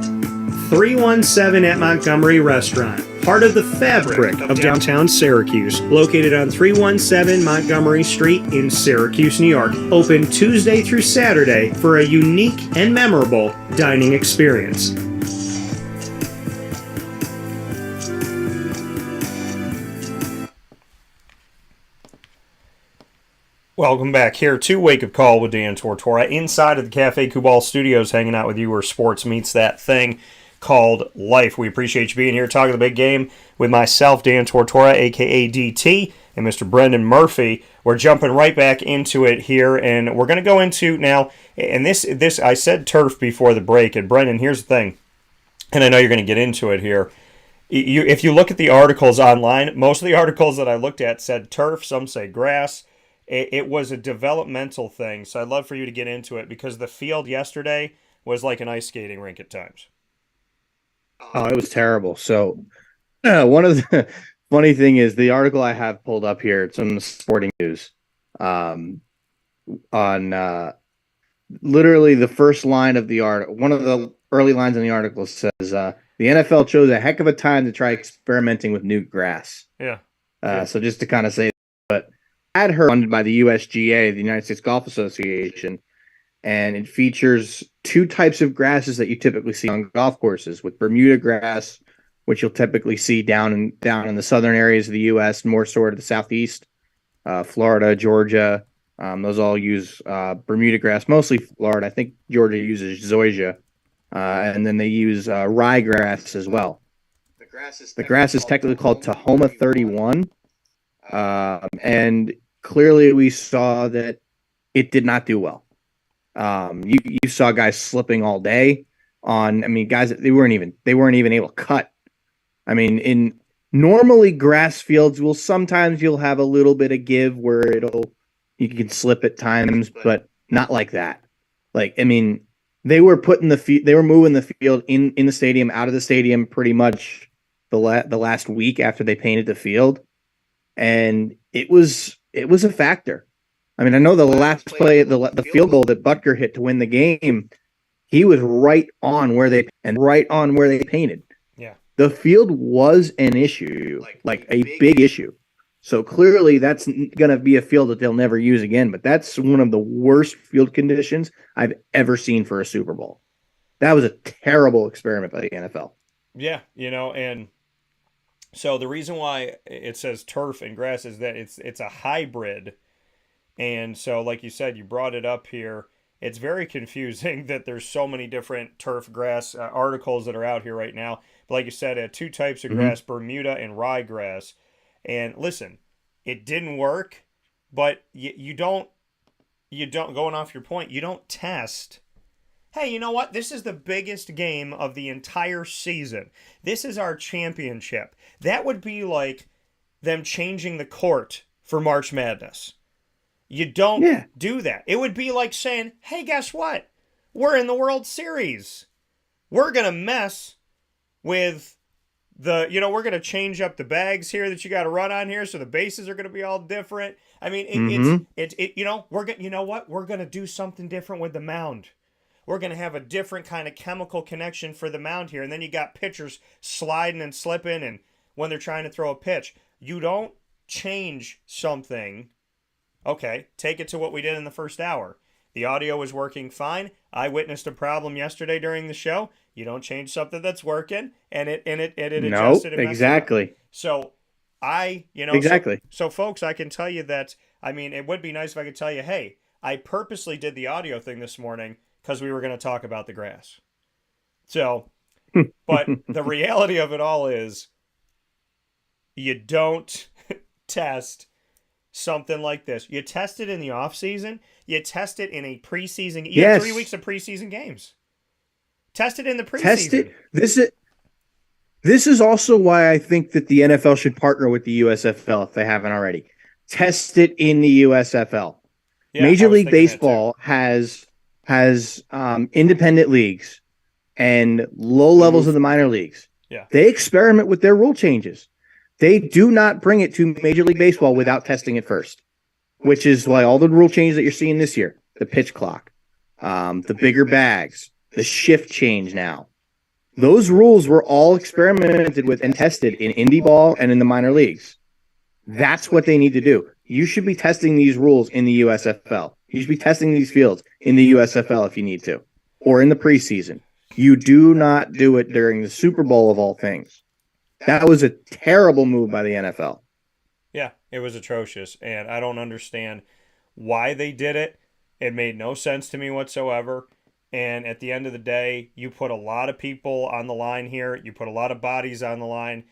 317 at Montgomery Restaurant, part of the fabric of downtown Syracuse, located on 317 Montgomery Street in Syracuse, New York. Open Tuesday through Saturday for a unique and memorable dining experience. Welcome back here to Wake Up Call with Dan Tortora, inside of the Cafe Kubal Studios, hanging out with you where sports meets that thing called life. We appreciate you being here, talking the big game with myself, Dan Tortora, a.k.a. DT, and Mr. Brendan Murphy. We're jumping right back into it here, and we're going to go into now, and this I said turf before the break, and Brendan, here's the thing, and I know you're going to get into it here. If you look at the articles online, most of the articles that I looked at said turf, some say grass. It was a developmental thing, so I'd love for you to get into it, because the field yesterday was like an ice skating rink at times. Oh, it was terrible. So one of the funny thing is the article I have pulled up here, it's on the Sporting News, on literally the first line of the article. One of the early lines in the article says, the NFL chose a heck of a time to try experimenting with new grass. Yeah. So just to kind of say, but I had heard funded by the USGA, the United States Golf Association, and it features two types of grasses that you typically see on golf courses, with Bermuda grass, which you'll typically see down in the southern areas of the U.S., more sort of the southeast, Florida, Georgia. Those all use Bermuda grass, mostly Florida. I think Georgia uses zoysia, and then they use ryegrass as well. The grass is technically called Tahoma 31, and clearly we saw that it did not do well. You saw guys slipping all day on. I mean, guys, they weren't even able to cut. I mean, in normally grass fields, sometimes you'll have a little bit of give where you can slip at times, but not like that. Like, I mean, They were putting they were moving the field in the stadium, out of the stadium, pretty much the last week after they painted the field, and it was a factor. I mean, I know the last play, the field goal that Butker hit to win the game, he was right on where they painted. Yeah. The field was an issue, like a big issue. So clearly that's going to be a field that they'll never use again, but that's one of the worst field conditions I've ever seen for a Super Bowl. That was a terrible experiment by the NFL. Yeah, and so the reason why it says turf and grass is that it's a hybrid. And so like you said, you brought it up here. It's very confusing that there's so many different turf grass articles that are out here right now. But like you said, two types of grass, Bermuda and ryegrass. And listen, it didn't work, but you don't, going off your point, you don't test. Hey, you know what? This is the biggest game of the entire season. This is our championship. That would be like them changing the court for March Madness. You don't do that. It would be like saying, hey, guess what? We're in the World Series. We're going to mess with we're going to change up the bags here that you got to run on here, so the bases are going to be all different. I mean, we're going to do something different with the mound. We're going to have a different kind of chemical connection for the mound here. And then you got pitchers sliding and slipping and when they're trying to throw a pitch. You don't change something. Okay, take it to what we did in the first hour. The audio was working fine. I witnessed a problem yesterday during the show. You don't change something that's working, and it adjusted. Nope, exactly. So exactly. So folks, I can tell you that. I mean, it would be nice if I could tell you, hey, I purposely did the audio thing this morning because we were going to talk about the grass. So, but the reality of it all is, you don't test something like this. You test it in the off season. You test it in a preseason. You have 3 weeks of preseason games. Test it in the preseason. Test it. This is also why I think that the NFL should partner with the USFL if they haven't already. Test it in the USFL. Yeah, Major League Baseball has independent leagues and low levels of the minor leagues. Yeah. They experiment with their rule changes. They do not bring it to Major League Baseball without testing it first, which is why all the rule changes that you're seeing this year, the pitch clock, the bigger bags, the shift change now, those rules were all experimented with and tested in indie ball and in the minor leagues. That's what they need to do. You should be testing these rules in the USFL. You should be testing these fields in the USFL if you need to, or in the preseason. You do not do it during the Super Bowl of all things. That was a terrible move by the NFL. Yeah, it was atrocious, and I don't understand why they did it. It made no sense to me whatsoever. And at the end of the day, you put a lot of people on the line here. You put a lot of bodies on the line.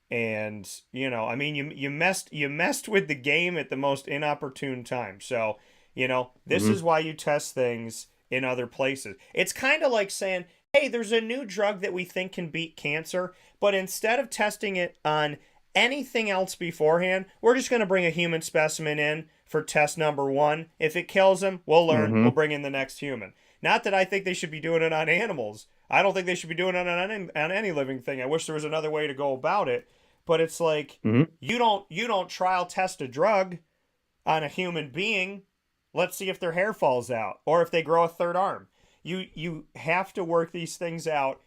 And, I mean, you messed with the game at the most inopportune time. So, this is why you test things in other places. It's kind of like saying, hey, there's a new drug that we think can beat cancer, but instead of testing it on anything else beforehand, we're just going to bring a human specimen in for test number 1. If it kills him, we'll learn. We'll bring in the next human. Not that I think they should be doing it on animals. I don't think they should be doing it on any living thing. I wish there was another way to go about it. But it's like, you don't trial test a drug on a human being. Let's see if their hair falls out or if they grow a third arm. You have to work these things out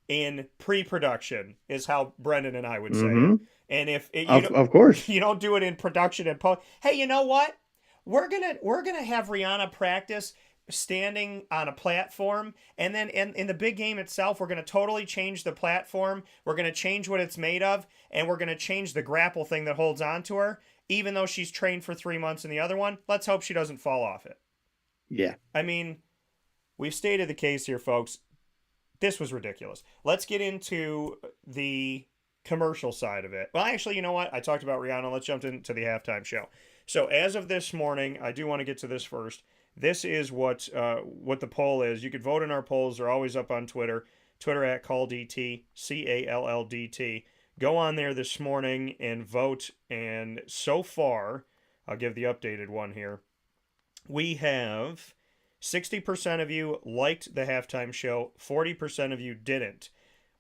in pre-production, is how Brendan and I would say it. And of course you don't do it in production and post. Hey, you know what? We're gonna have Rihanna practice standing on a platform, and then in the big game itself, we're going to totally change the platform. We're going to change what it's made of, and we're going to change the grapple thing that holds onto her, even though she's trained for 3 months in the other one. Let's hope she doesn't fall off it. Yeah. I mean, we've stated the case here, folks. This was ridiculous. Let's get into the commercial side of it. Well, actually, you know what? I talked about Rihanna. Let's jump into the halftime show. So as of this morning, I do want to get to this first. This is what the poll is. You could vote in our polls. They're always up on Twitter. Twitter at CallDT, CALLDT. Go on there this morning and vote. And so far, I'll give the updated one here. We have 60% of you liked the halftime show, 40% of you didn't.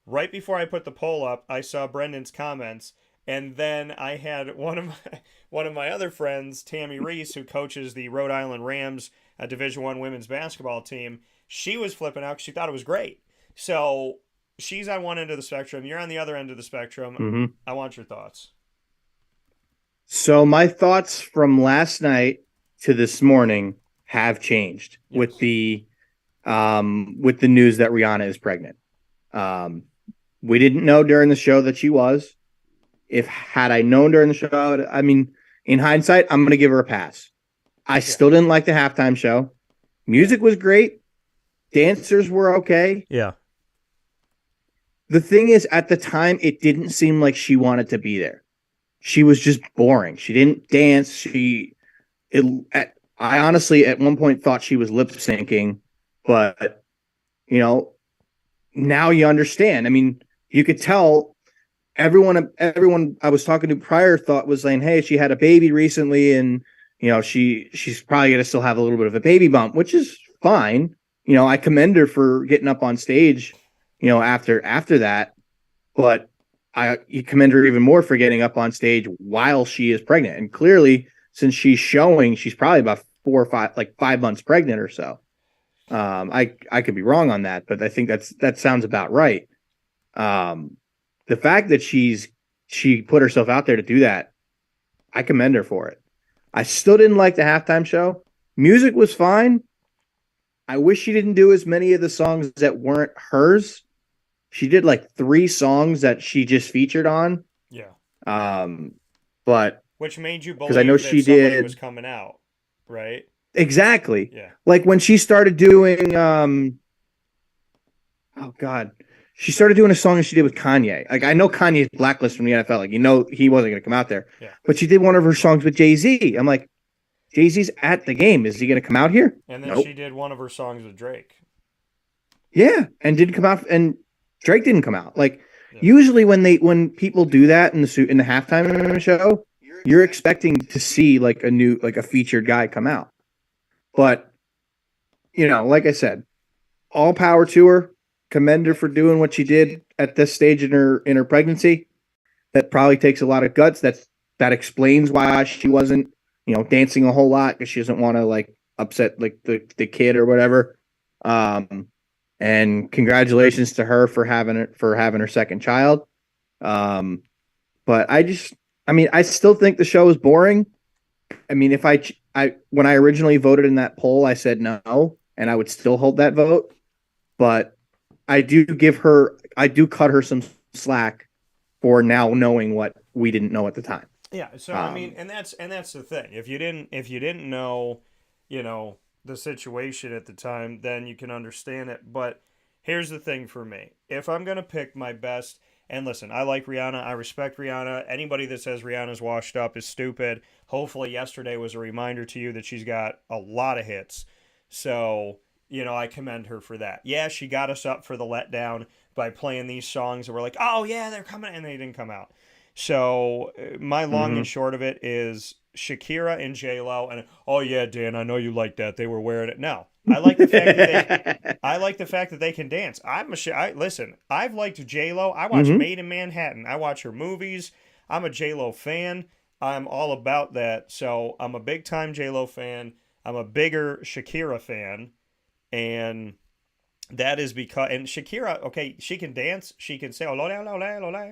Right before I put the poll up, I saw Brendan's comments, and then I had one of my other friends, Tammy Reese, who coaches the Rhode Island Rams Division I women's basketball team. She was flipping out because she thought it was great. So she's on one end of the spectrum. You're on the other end of the spectrum. Mm-hmm. I want your thoughts. So my thoughts from last night to this morning have changed with the news that Rihanna is pregnant. We didn't know during the show that she was. Had I known during the show, I mean, in hindsight, I'm going to give her a pass. I still didn't like the halftime show. Music was great. Dancers were okay. Yeah. The thing is, at the time, it didn't seem like she wanted to be there. She was just boring. She didn't dance. I honestly, at one point, thought she was lip syncing, but now you understand. I mean, you could tell everyone I was talking to prior thought was saying, hey, she had a baby recently, and she's probably gonna still have a little bit of a baby bump, which is fine. I commend her for getting up on stage, after that, but you commend her even more for getting up on stage while she is pregnant. And clearly, since she's showing, she's probably about 5 months pregnant or so. I could be wrong on that, but I think that sounds about right. The fact that she put herself out there to do that, I commend her for it. I still didn't like the halftime show. Music was fine. I wish she didn't do as many of the songs that weren't hers. She did like 3 songs that she just featured on. Yeah. But which made you believe I know that she somebody was coming out, right? Exactly. Yeah. Like when she started doing oh God. She started doing a song that she did with Kanye. Like, I know Kanye's blacklisted from the NFL. Like, he wasn't going to come out there. Yeah. But she did one of her songs with Jay-Z. I'm like, Jay-Z's at the game. Is he going to come out here? And then Nope. she did one of her songs with Drake. Yeah, and didn't come out. And Drake didn't come out. Like, usually when people do that in the halftime show, you're expecting to see like a featured guy come out. But like I said, all power to her. Commend her for doing what she did at this stage in her pregnancy. That probably takes a lot of guts. That explains why she wasn't, dancing a whole lot, because she doesn't want to like upset like the kid or whatever. And congratulations to her for having her second child. But I still think the show is boring. I mean, if when I originally voted in that poll, I said no, and I would still hold that vote. But I do cut her some slack for now knowing what we didn't know at the time. Yeah. So I mean, and that's the thing. If you didn't know, the situation at the time, then you can understand it. But here's the thing for me: if I'm gonna pick my best, and listen, I like Rihanna, I respect Rihanna. Anybody that says Rihanna's washed up is stupid. Hopefully, yesterday was a reminder to you that she's got a lot of hits. So. I commend her for that. Yeah, she got us up for the letdown by playing these songs that were like, oh, yeah, they're coming, and they didn't come out. So my long and short of it is Shakira and J-Lo, and, oh, yeah, Dan, I know you like that. They were wearing it. No, I like the fact that they can dance. Listen, I've liked J-Lo. I watch Made in Manhattan. I watch her movies. I'm a J-Lo fan. I'm all about that. So I'm a big-time J-Lo fan. I'm a bigger Shakira fan. And that is because, and Shakira, okay, she can dance, she can say, oh,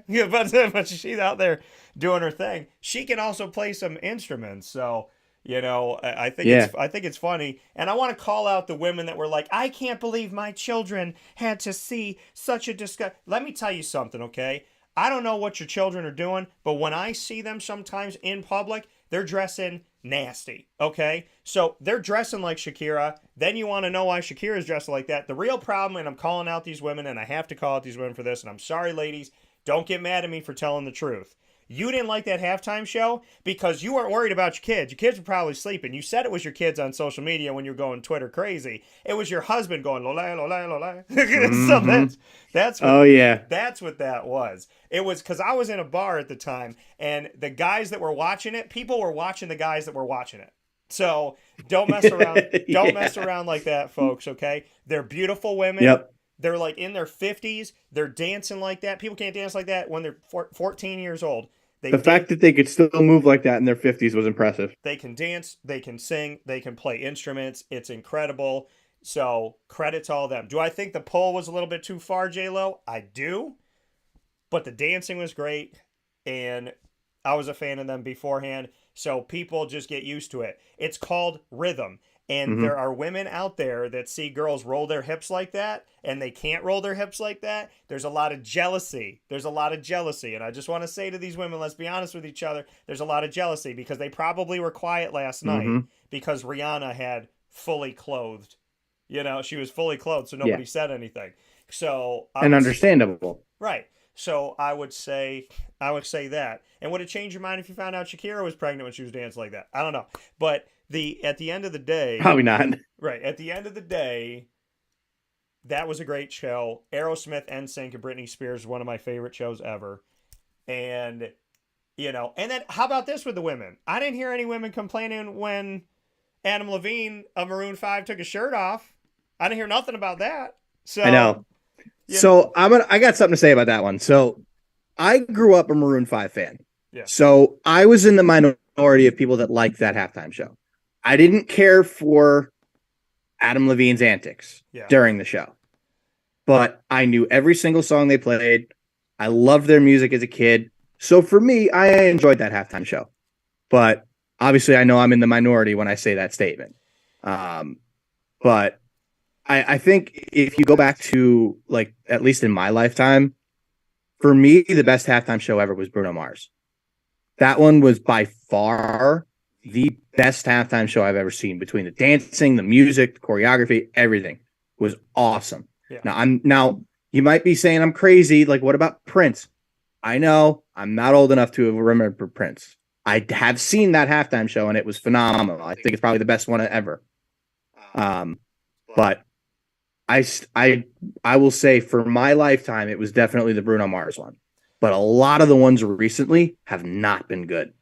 yeah, but she's out there doing her thing. She can also play some instruments. So, I think it's funny. And I want to call out the women that were like, I can't believe my children had to see such a disgust. Let me tell you something, okay? I don't know what your children are doing, but when I see them sometimes in public, they're dressing nasty, okay? So they're dressing like Shakira. Then you want to know why Shakira's dressing like that. The real problem, and I'm calling out these women, and I have to call out these women for this, and I'm sorry, ladies, don't get mad at me for telling the truth. You didn't like that halftime show because you weren't worried about your kids. Your kids were probably sleeping. You said it was your kids on social media when you were going Twitter crazy. It was your husband going lola lola lola. So that's what, that's what that was. It was because I was in a bar at the time, and the guys that were watching it, people were watching the guys that were watching it. So don't mess around. Don't Yeah. mess around like that, folks. Okay, they're beautiful women. Yep. They're like in their 50s. They're dancing like that. People can't dance like that when they're 14 years old. They The fact that they could still move like that in their 50s was impressive. they can dance, they can sing, they can play instruments. It's incredible. So credit to all of them. Do I think the poll was a little bit too far, J-Lo? I do. But the dancing was great, and I was a fan of them beforehand. So people just get used to it. It's called rhythm. And there are women out there that see girls roll their hips like that, and they can't roll their hips like that. There's a lot of jealousy. There's a lot of jealousy. And I just want to say to these women, let's be honest with each other. There's a lot of jealousy because they probably were quiet last night because Rihanna had fully clothed. You know, she was fully clothed, so nobody said anything. So And understandable. right. So I would say that. And would it change your mind if you found out Shakira was pregnant when she was dancing like that? I don't know. But at the end of the day, Probably not. right, at the end of the day, that was a great show. Aerosmith, NSYNC, and Britney Spears is one of my favorite shows ever. And and then how about this with the women? I didn't hear any women complaining when Adam Levine of Maroon 5 took his shirt off. I didn't hear nothing about that. So I know. So I got something to say about that one. So I grew up a Maroon 5 fan. Yeah. So I was in the minority of people that liked that halftime show. I didn't care for Adam Levine's antics during the show, but I knew every single song they played. I loved their music as a kid. So for me, I enjoyed that halftime show, but obviously I know I'm in the minority when I say that statement. But I think if you go back to, like, at least in my lifetime, for me, the best halftime show ever was Bruno Mars. That one was by far the best halftime show I've ever seen. Between the dancing, the music, the choreography, everything was awesome. Yeah. Now you might be saying I'm crazy. Like, what about Prince? I know I'm not old enough to remember Prince. I have seen that halftime show and it was phenomenal. I think it's probably the best one ever. But I will say for my lifetime, it was definitely the Bruno Mars one. But a lot of the ones recently have not been good.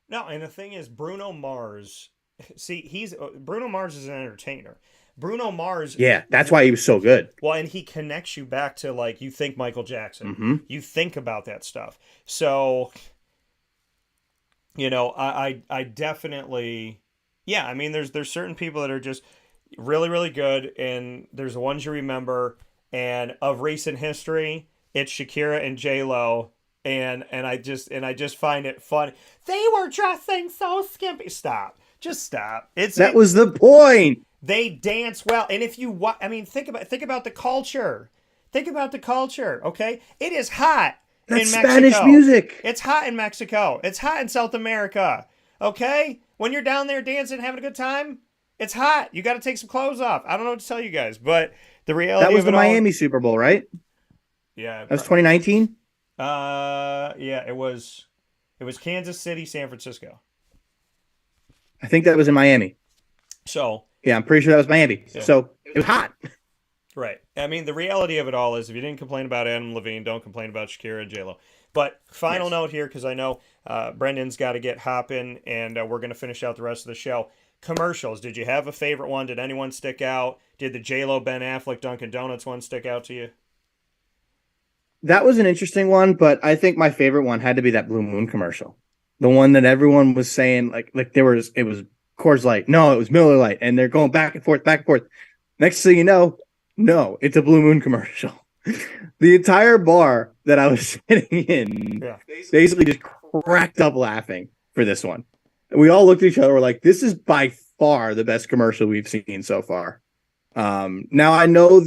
No, and the thing is, Bruno Mars is an entertainer. Bruno Mars. Yeah, that's why he was so good. Well, and he connects you back to, like, you think Michael Jackson. You think about that stuff. So, I definitely, I mean, there's certain people that are just really, really good, and there's the ones you remember. And of recent history, it's Shakira and J-Lo. And I just find it funny. They were dressing so skimpy. Stop. Just stop. That was the point. They dance well. And if you think about the culture. Think about the culture, okay? It is hot in Mexico. Spanish music. It's hot in Mexico. It's hot in South America. Okay? When you're down there dancing, having a good time, it's hot. You got to take some clothes off. I don't know what to tell you guys, but the reality that was of the Miami Super Bowl, right? Yeah. That was 2019? It was Kansas City, San Francisco. I think that was in Miami. So yeah, I'm pretty sure that was Miami. Yeah. So it was hot. Right. I mean, the reality of it all is, if you didn't complain about Adam Levine, don't complain about Shakira and J-Lo. But final note here, because I know Brendan's got to get hopping, and we're going to finish out the rest of the show. Commercials. Did you have a favorite one? Did anyone stick out? Did the J-Lo, Ben Affleck, Dunkin' Donuts one stick out to you? That was an interesting one, but I think my favorite one had to be that Blue Moon commercial. The one that everyone was saying, it was Coors Light. No, it was Miller Lite. And they're going back and forth, back and forth. Next thing you know, no, it's a Blue Moon commercial. The entire bar that I was sitting in basically just cracked up laughing for this one. And we all looked at each other. We're like, this is by far the best commercial we've seen so far. Now I know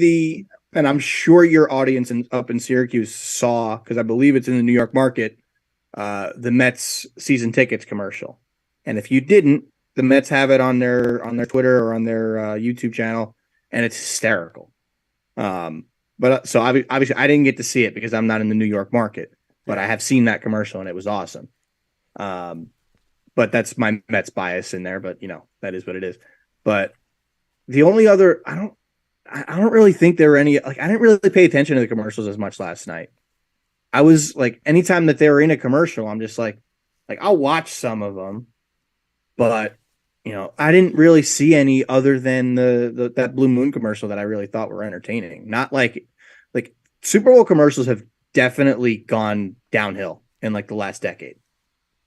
and I'm sure your audience up in Syracuse saw, because I believe it's in the New York market, the Mets season tickets commercial. And if you didn't, the Mets have it on their Twitter or on their YouTube channel, and it's hysterical. But so obviously I didn't get to see it because I'm not in the New York market, but I have seen that commercial and it was awesome. But that's my Mets bias in there, but that is what it is. But the only other, I don't really think there were any, I didn't really pay attention to the commercials as much last night. I was like, anytime that they were in a commercial, I'm just like I'll watch some of them, but I didn't really see any other than that Blue Moon commercial that I really thought were entertaining. Not like Super Bowl commercials have definitely gone downhill in like the last decade.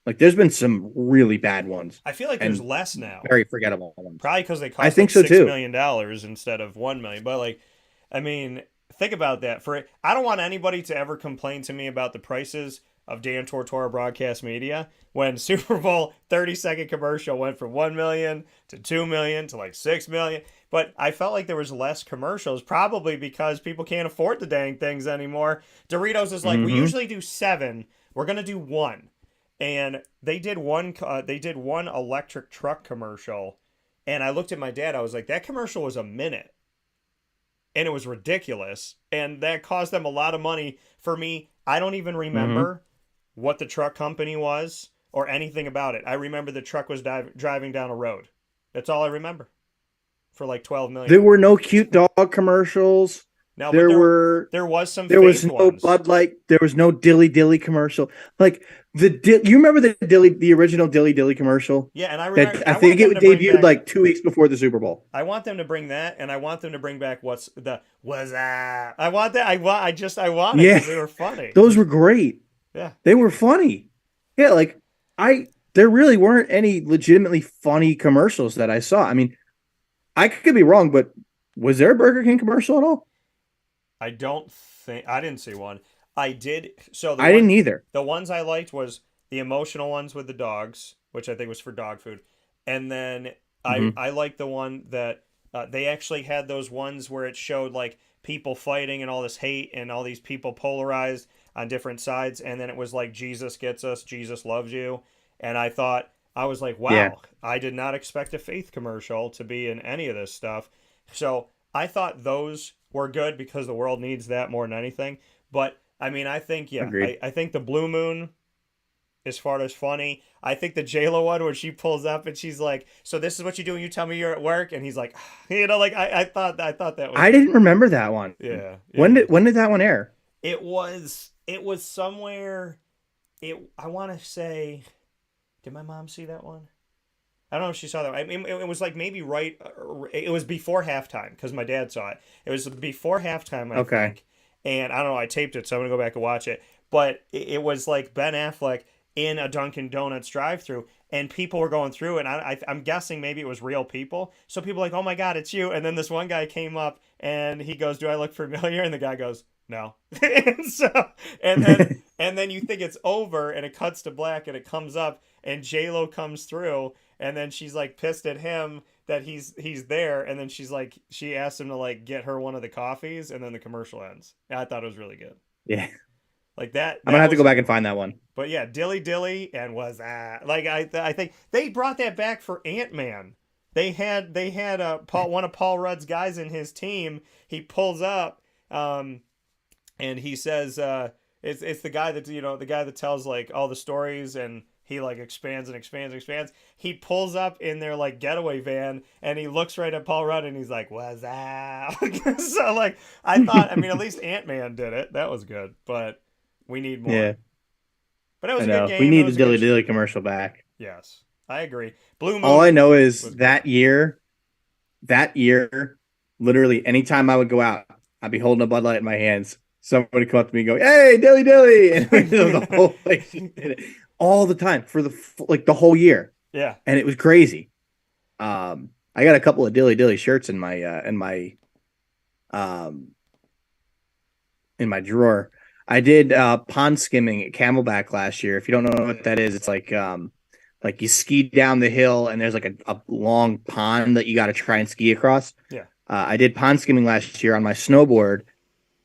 Like there's been some really bad ones I feel like there's and less now. very forgettable ones. Probably because they I cost think like so $6 too. million instead of $1 million. But like, I mean, think about that. I don't want anybody to ever complain to me about the prices of Dan Tortora broadcast media when Super Bowl 30-second commercial went from 1 million to 2 million to like 6 million. But I felt like there was less commercials, probably because people can't afford the dang things anymore. Doritos is like, we usually do 7. We're gonna do 1. And they did one electric truck commercial, and I looked at my dad. I was like, that commercial was a minute, and it was ridiculous, and that cost them a lot of money. For me, I don't even remember what the truck company was or anything about it. I remember the truck was driving down a road. That's all I remember. For like 12 million. There were no cute dog commercials. No, there was some. There was fake no ones. Bud Light. There was no Dilly Dilly commercial. Like you remember the original Dilly Dilly commercial? Yeah, and I remember. I think it debuted like 2 weeks before the Super Bowl. I want them to bring that, and I want them to bring back what's that? I want that. I want it because they were funny. Those were great. Yeah, they were funny. Yeah, like there really weren't any legitimately funny commercials that I saw. I mean, I could be wrong, but was there a Burger King commercial at all? I didn't see one. I did. I didn't either. The ones I liked was the emotional ones with the dogs, which I think was for dog food. And then I liked the one that they actually had those ones where it showed like people fighting and all this hate and all these people polarized on different sides. And then it was like, Jesus gets us, Jesus loves you. And I was like, wow, I did not expect a faith commercial to be in any of this stuff. So I thought those were good because the world needs that more than anything. But I mean, I think, I think the Blue Moon, as far as funny, I think the JLo one where she pulls up and she's like, so this is what you do when you tell me you're at work. And he's like, like I thought that was, I didn't remember that one. Yeah. When did that one air? It was somewhere, I want to say, did my mom see that one? I don't know if she saw that. I mean, it was like maybe it was before halftime because my dad saw it. It was before halftime, I think. And I don't know, I taped it, so I'm going to go back and watch it. But it was like Ben Affleck in a Dunkin' Donuts drive-thru, and people were going through, and I'm guessing maybe it was real people. So people were like, oh my God, it's you. And then this one guy came up, and he goes, do I look familiar? And the guy goes, no. and then you think it's over, and it cuts to black, and it comes up, and JLo comes through, and then she's like pissed at him that he's there, and then she asks him to like get her one of the coffees, and then the commercial ends. I thought it was really good. Yeah. Like that. I'm gonna have to go back and find that one. But yeah, Dilly Dilly and was that like I think they brought that back for Ant-Man. They had one of Paul Rudd's guys in his team. He pulls up, and he says, it's the guy that the guy that tells like all the stories, and he like expands and expands and expands. He pulls up in their like getaway van, and he looks right at Paul Rudd, and he's like, "What's that?" So like I thought, I mean, at least Ant-Man did it. That was good, but we need more. Yeah. But it was a good game. We need the Dilly Dilly commercial back. Yes, I agree. Blue Moon. All I know is that year, literally anytime I would go out, I'd be holding a Bud Light in my hands. Somebody would come up to me and go, "Hey, Dilly Dilly!" And the whole place did it all the time for the whole year. Yeah, and it was crazy. I got a couple of Dilly Dilly shirts in my drawer. I did pond skimming at Camelback last year. If you don't know what that is, it's like you ski down the hill and there's like a long pond that you got to try and ski across. Yeah. I did pond skimming last year on my snowboard,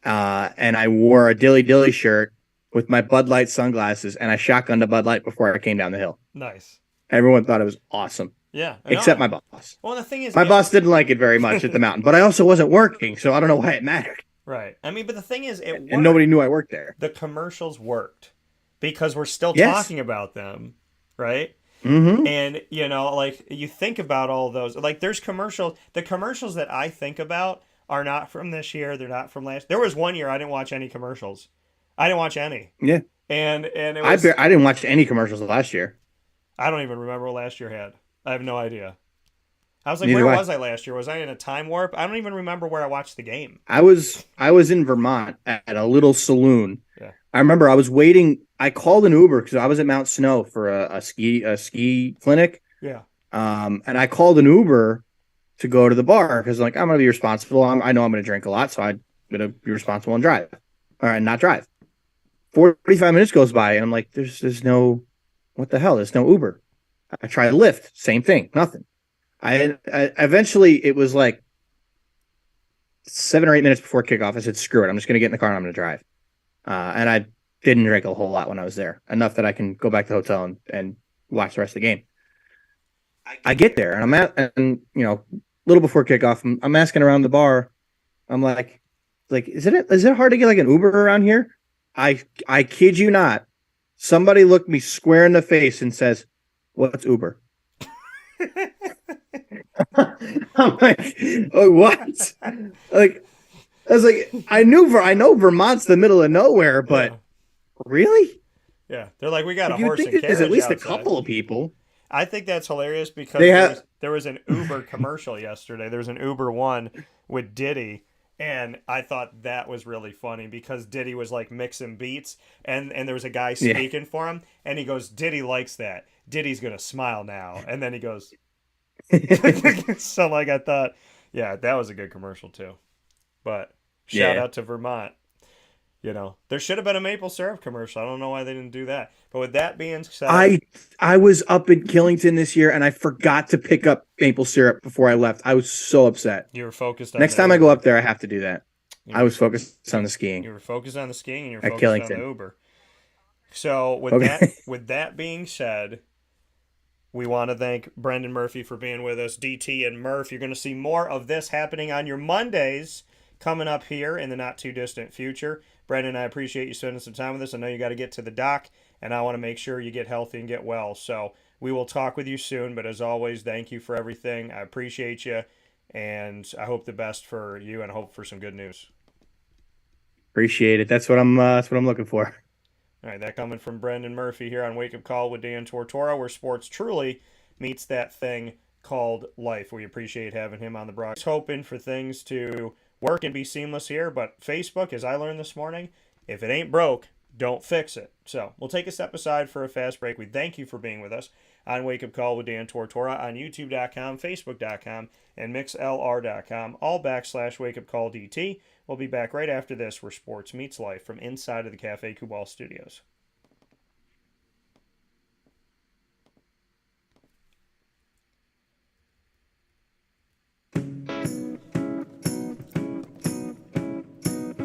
and I wore a Dilly Dilly shirt with my Bud Light sunglasses, and I shotgunned a Bud Light before I came down the hill. Nice. Everyone thought it was awesome. Yeah. Except my boss. Well, the thing is, my boss didn't like it very much at the mountain, but I also wasn't working, so I don't know why it mattered. Right. I mean, but the thing is, it worked. And nobody knew I worked there. The commercials worked because we're still talking about them, right? Mm-hmm. And, like, you think about all those. Like, there's commercials. The commercials that I think about are not from this year. They're not from last. There was one year I didn't watch any commercials. I didn't watch any. Yeah. And it was, I didn't watch any commercials last year. I don't even remember what last year had. I have no idea. I was like, Neither where do I. was I last year? Was I in a time warp? I don't even remember where I watched the game. I was in Vermont at a little saloon. Yeah. I remember I was waiting. I called an Uber because I was at Mount Snow for a ski clinic. Yeah. And I called an Uber to go to the bar because like I'm gonna be responsible. I know I'm gonna drink a lot, so I'm gonna be responsible and drive, or not drive. 45 minutes goes by, and I'm like, there's no, what the hell? There's no Uber. I tried Lyft, same thing, nothing. I eventually it was like 7 or 8 minutes before kickoff. I said, screw it, I'm just gonna get in the car and I'm gonna drive. And I didn't drink a whole lot when I was there, enough that I can go back to the hotel and watch the rest of the game. I get there and a little before kickoff, I'm asking around the bar. I'm like, is it hard to get like an Uber around here? I kid you not. Somebody looked me square in the face and says, "What's Uber?" I'm like, oh, what? Like, I was like, I know Vermont's the middle of nowhere, but Yeah. Really? Yeah. They're like, we got a You horse think and there's carriage at least outside. a couple of people. I think that's hilarious because They have- there was an Uber commercial yesterday. There was an Uber one with Diddy, and I thought that was really funny because Diddy was like mixing beats, and there was a guy Yeah. speaking for him, and he goes, Diddy likes that. Diddy's gonna smile now, and then he goes, so like I thought, yeah, that was a good commercial too. But shout Yeah. out to Vermont. There should have been a maple syrup commercial. I don't know why they didn't do that. But with that being said, I was up in Killington this year and I forgot to pick up maple syrup before I left. I was so upset. you were focused on Next the time I go Uber. up there, I have to do that. Yeah. I was focused on the skiing. You were focused on the skiing and you were At focused on Killington. the Uber. So Okay. with that being said, we want to thank Brendan Murphy for being with us. DT and Murph, you're going to see more of this happening on your Mondays coming up here in the not too distant future. Brendan, I appreciate you spending some time with us. I know you got to get to the dock, and I want to make sure you get healthy and get well. So we will talk with you soon. But as always, thank you for everything. I appreciate you, and I hope the best for you, and I hope for some good news. Appreciate it. That's what I'm looking for. All right, that coming from Brendan Murphy here on Wake Up Call with Dan Tortora, where sports truly meets that thing called life. We appreciate having him on the broadcast. Hoping for things to work and be seamless here, but Facebook, as I learned this morning, if it ain't broke, don't fix it. So we'll take a step aside for a fast break. We thank you for being with us on Wake Up Call with Dan Tortora on YouTube.com, Facebook.com, and MixLR.com, all /Wake Up Call DT. We'll be back right after this, where sports meets life from inside of the Cafe Kubal studios.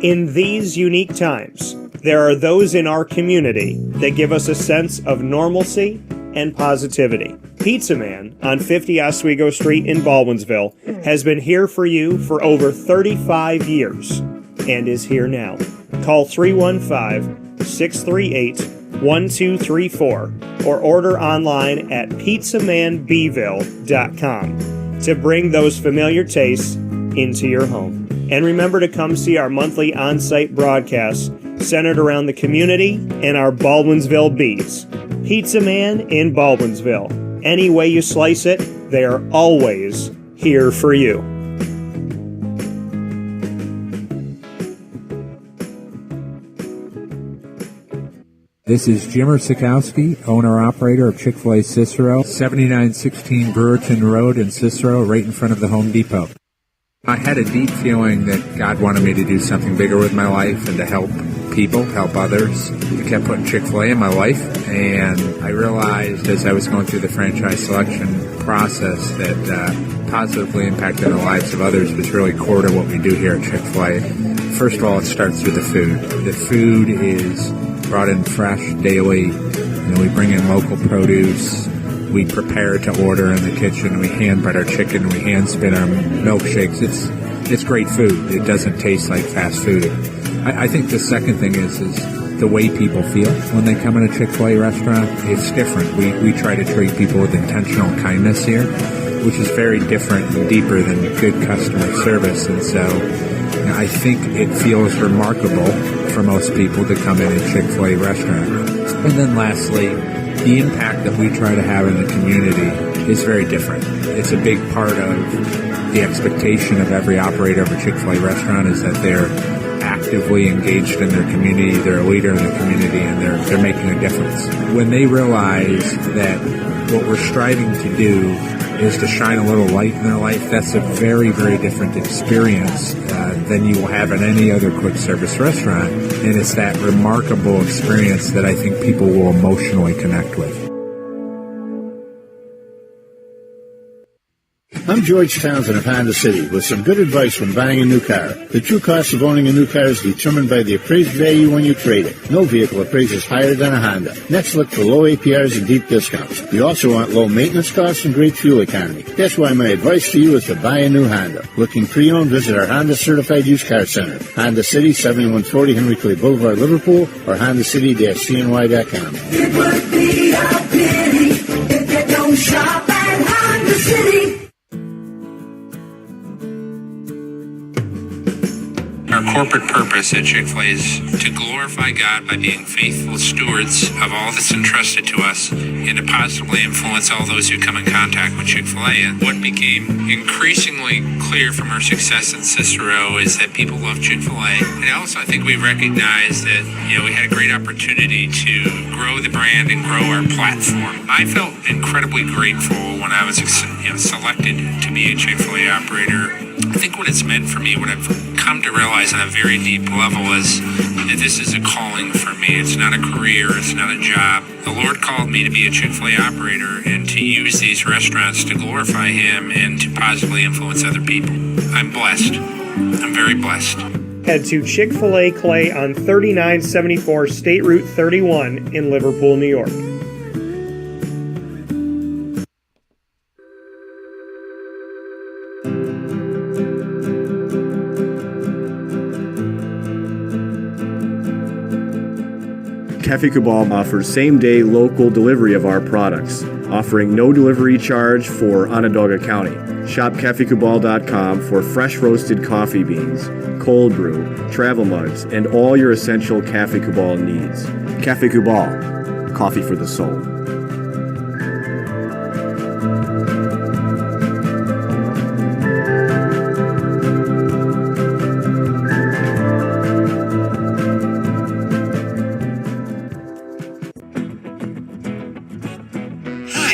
In these unique times, there are those in our community that give us a sense of normalcy and positivity. Pizza Man on 50 Oswego Street in Baldwinsville has been here for you for over 35 years and is here now. Call 315-638-1234 or order online at pizzamanbville.com to bring those familiar tastes into your home. And remember to come see our monthly on-site broadcasts centered around the community and our Baldwinsville beats. Pizza Man in Baldwinsville. Any way you slice it, they are always here for you. This is Jimmer Sikowski, owner-operator of Chick-fil-A Cicero, 7916 Brewerton Road in Cicero, right in front of the Home Depot. I had a deep feeling that God wanted me to do something bigger with my life and to help people, help others. I kept putting Chick-fil-A in my life, and I realized as I was going through the franchise selection process that positively impacting the lives of others was really core to what we do here at Chick-fil-A. First of all, it starts with the food. The food is brought in fresh daily. We bring in local produce. We prepare to order in the kitchen. We hand bread our chicken. We hand spin our milkshakes. It's great food. It doesn't taste like fast food. I think the second thing is the way people feel when they come in a Chick-fil-A restaurant. It's different. We try to treat people with intentional kindness here, which is very different and deeper than good customer service. And so I think it feels remarkable for most people to come in a Chick-fil-A restaurant. And then lastly, the impact that we try to have in the community is very different. It's a big part of the expectation of every operator of a Chick-fil-A restaurant is that they're actively engaged in their community, they're a leader in the community, and they're making a difference. When they realize that what we're striving to do is to shine a little light in their life, that's a very, very different experience than you will have at any other quick service restaurant. And it's that remarkable experience that I think people will emotionally connect with. I'm George Townsend of Honda City with some good advice when buying a new car. The true cost of owning a new car is determined by the appraised value when you trade it. No vehicle appraises higher than a Honda. Next, look for low APRs and deep discounts. You also want low maintenance costs and great fuel economy. That's why my advice to you is to buy a new Honda. Looking pre-owned, visit our Honda Certified Used Car Center. Honda City, 7140 Henry Clay Boulevard, Liverpool, or HondaCity-CNY.com. It would be a pity if you don't shop at Honda City. Our corporate purpose at Chick-fil-A is to glorify God by being faithful stewards of all that's entrusted to us and to positively influence all those who come in contact with Chick-fil-A. And what became increasingly clear from our success in Cicero is that people love Chick-fil-A. And also I think we recognized that, we had a great opportunity to grow the brand and grow our platform. I felt incredibly grateful when I was selected to be a Chick-fil-A operator. I think what it's meant for me, what I've come to realize on a very deep level is that this is a calling for me. It's not a career. It's not a job. The Lord called me to be a Chick-fil-A operator and to use these restaurants to glorify Him and to positively influence other people. I'm blessed. I'm very blessed. Head to Chick-fil-A Clay on 3974 State Route 31 in Liverpool, New York. Cafe Cabal offers same-day local delivery of our products, offering no delivery charge for Onondaga County. Shop cafecabal.com for fresh roasted coffee beans, cold brew, travel mugs, and all your essential Cafe Cabal needs. Cafe Cabal, coffee for the soul.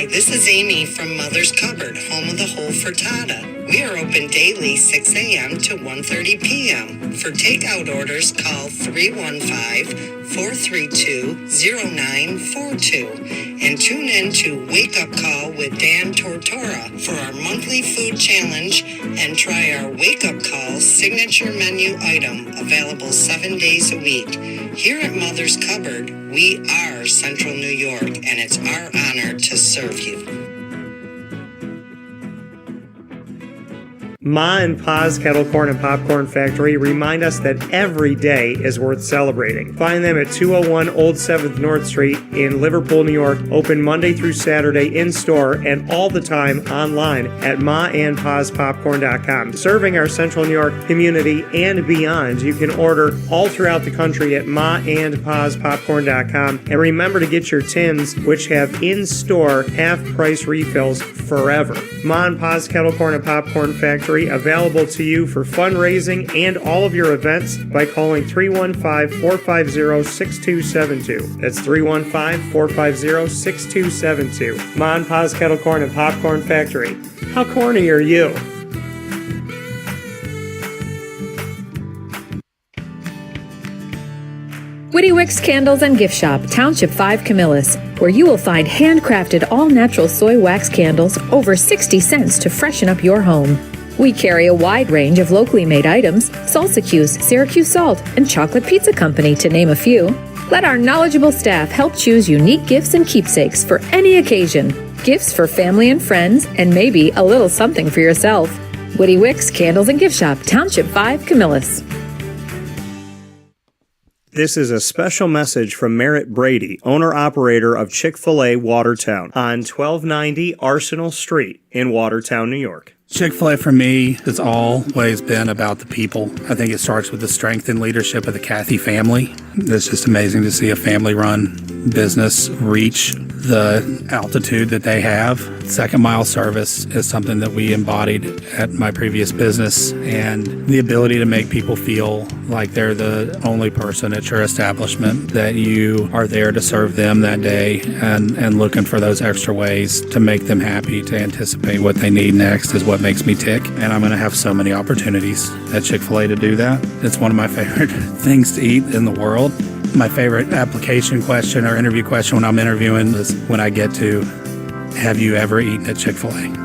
This is Amy from Mother's Cupboard, home of the whole frittata. We are open daily 6 a.m. to 1:30 p.m. For takeout orders, call 315-432-0942 and tune in to Wake Up Call with Dan Tortora for our monthly food challenge and try our Wake Up Call signature menu item available 7 days a week. Here at Mother's Cupboard, we are Central New York, and it's our honor to serve you. Ma and Pa's Kettle Corn and Popcorn Factory remind us that every day is worth celebrating. Find them at 201 Old 7th North Street in Liverpool, New York, open Monday through Saturday in-store and all the time online at maandpaspopcorn.com. Serving our Central New York community and beyond, you can order all throughout the country at maandpaspopcorn.com. And remember to get your tins, which have in-store half-price refills forever. Ma and Pa's Kettle Corn and Popcorn Factory, available to you for fundraising and all of your events by calling 315-450-6272. That's 315-450-6272. Ma and Pa's Kettle Corn and Popcorn Factory. How corny are you? Witty Wicks Candles and Gift Shop, Township 5 Camillus, where you will find handcrafted all-natural soy wax candles over 60 cents to freshen up your home. We carry a wide range of locally made items, Salsa Q's, Syracuse Salt, and Chocolate Pizza Company, to name a few. Let our knowledgeable staff help choose unique gifts and keepsakes for any occasion. Gifts for family and friends, and maybe a little something for yourself. Witty Wicks Candles and Gift Shop, Township 5 Camillus. This is a special message from Merritt Brady, owner-operator of Chick-fil-A Watertown on 1290 Arsenal Street in Watertown, New York. Chick-fil-A for me has always been about the people. I think it starts with the strength and leadership of the Cathy family. It's just amazing to see a family-run business reach the altitude that they have. Second mile service is something that we embodied at my previous business, and the ability to make people feel like they're the only person at your establishment, that you are there to serve them that day and looking for those extra ways to make them happy, to anticipate what they need next is what makes me tick. And I'm going to have so many opportunities at Chick-fil-A to do that. It's one of my favorite things to eat in the world. My favorite application question or interview question when I'm interviewing is when I get to, have you ever eaten at Chick-fil-A?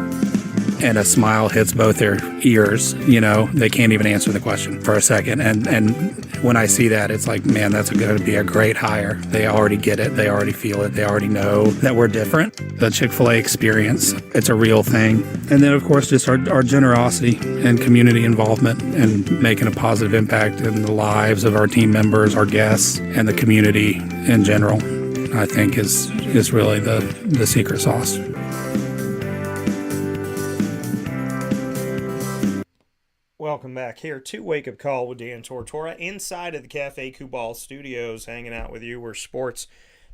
And a smile hits both their ears. You know, they can't even answer the question for a second. And when I see that, it's like, man, that's going to be a great hire. They already get it. They already feel it. They already know that we're different. The Chick-fil-A experience, it's a real thing. And then, of course, just our generosity and community involvement and making a positive impact in the lives of our team members, our guests, and the community in general, I think is really the secret sauce. Welcome back here to Wake Up Call with Dan Tortora inside of the Cafe Kubal Studios, hanging out with you where sports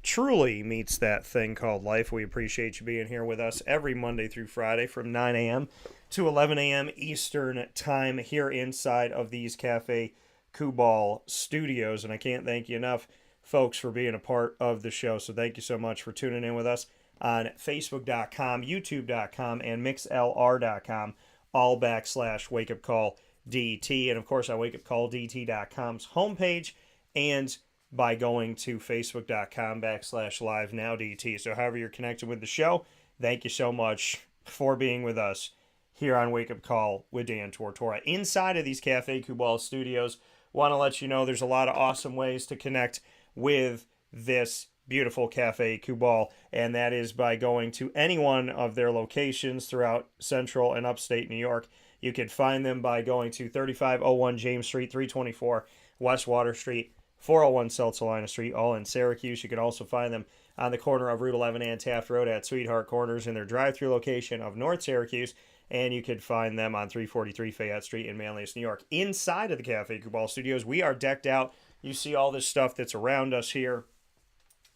truly meets that thing called life. We appreciate you being here with us every Monday through Friday from 9 a.m. to 11 a.m. Eastern Time here inside of these Cafe Kubal Studios. And I can't thank you enough, folks, for being a part of the show. So thank you so much for tuning in with us on Facebook.com, YouTube.com, and MixLR.com, all / Wake Up Call DT. And of course, on wakeupcalldt.com's homepage, and by going to facebook.com / live now DT. So however you're connected with the show, thank you so much for being with us here on Wake Up Call with Dan Tortora. Inside of these Cafe Kubal Studios, want to let you know there's a lot of awesome ways to connect with this beautiful Cafe Kubal, and that is by going to any one of their locations throughout central and upstate New York. You can find them by going to 3501 James Street, 324 West Water Street, 401 South Salina Street, all in Syracuse. You can also find them on the corner of Route 11 and Taft Road at Sweetheart Corners in their drive-thru location of North Syracuse, and you can find them on 343 Fayette Street in Manlius, New York. Inside of the Cafe Kubal Studios, we are decked out. You see all this stuff that's around us here.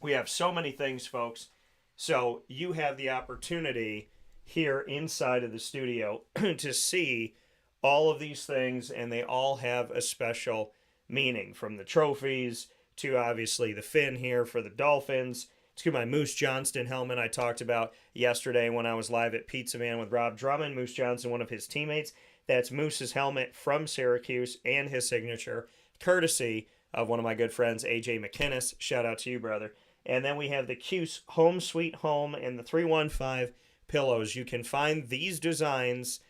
We have so many things, folks. So you have the opportunity here inside of the studio to see all of these things, and they all have a special meaning, from the trophies to obviously the fin here for the Dolphins, to my Moose Johnston helmet I talked about yesterday when I was live at Pizza Man with Rob Drummond. Moose Johnston, one of his teammates. That's Moose's helmet from Syracuse and his signature, courtesy of one of my good friends, AJ McInnes. Shout out to you, brother. And then we have the Cuse Home Sweet Home and the 315 pillows. You can find these designs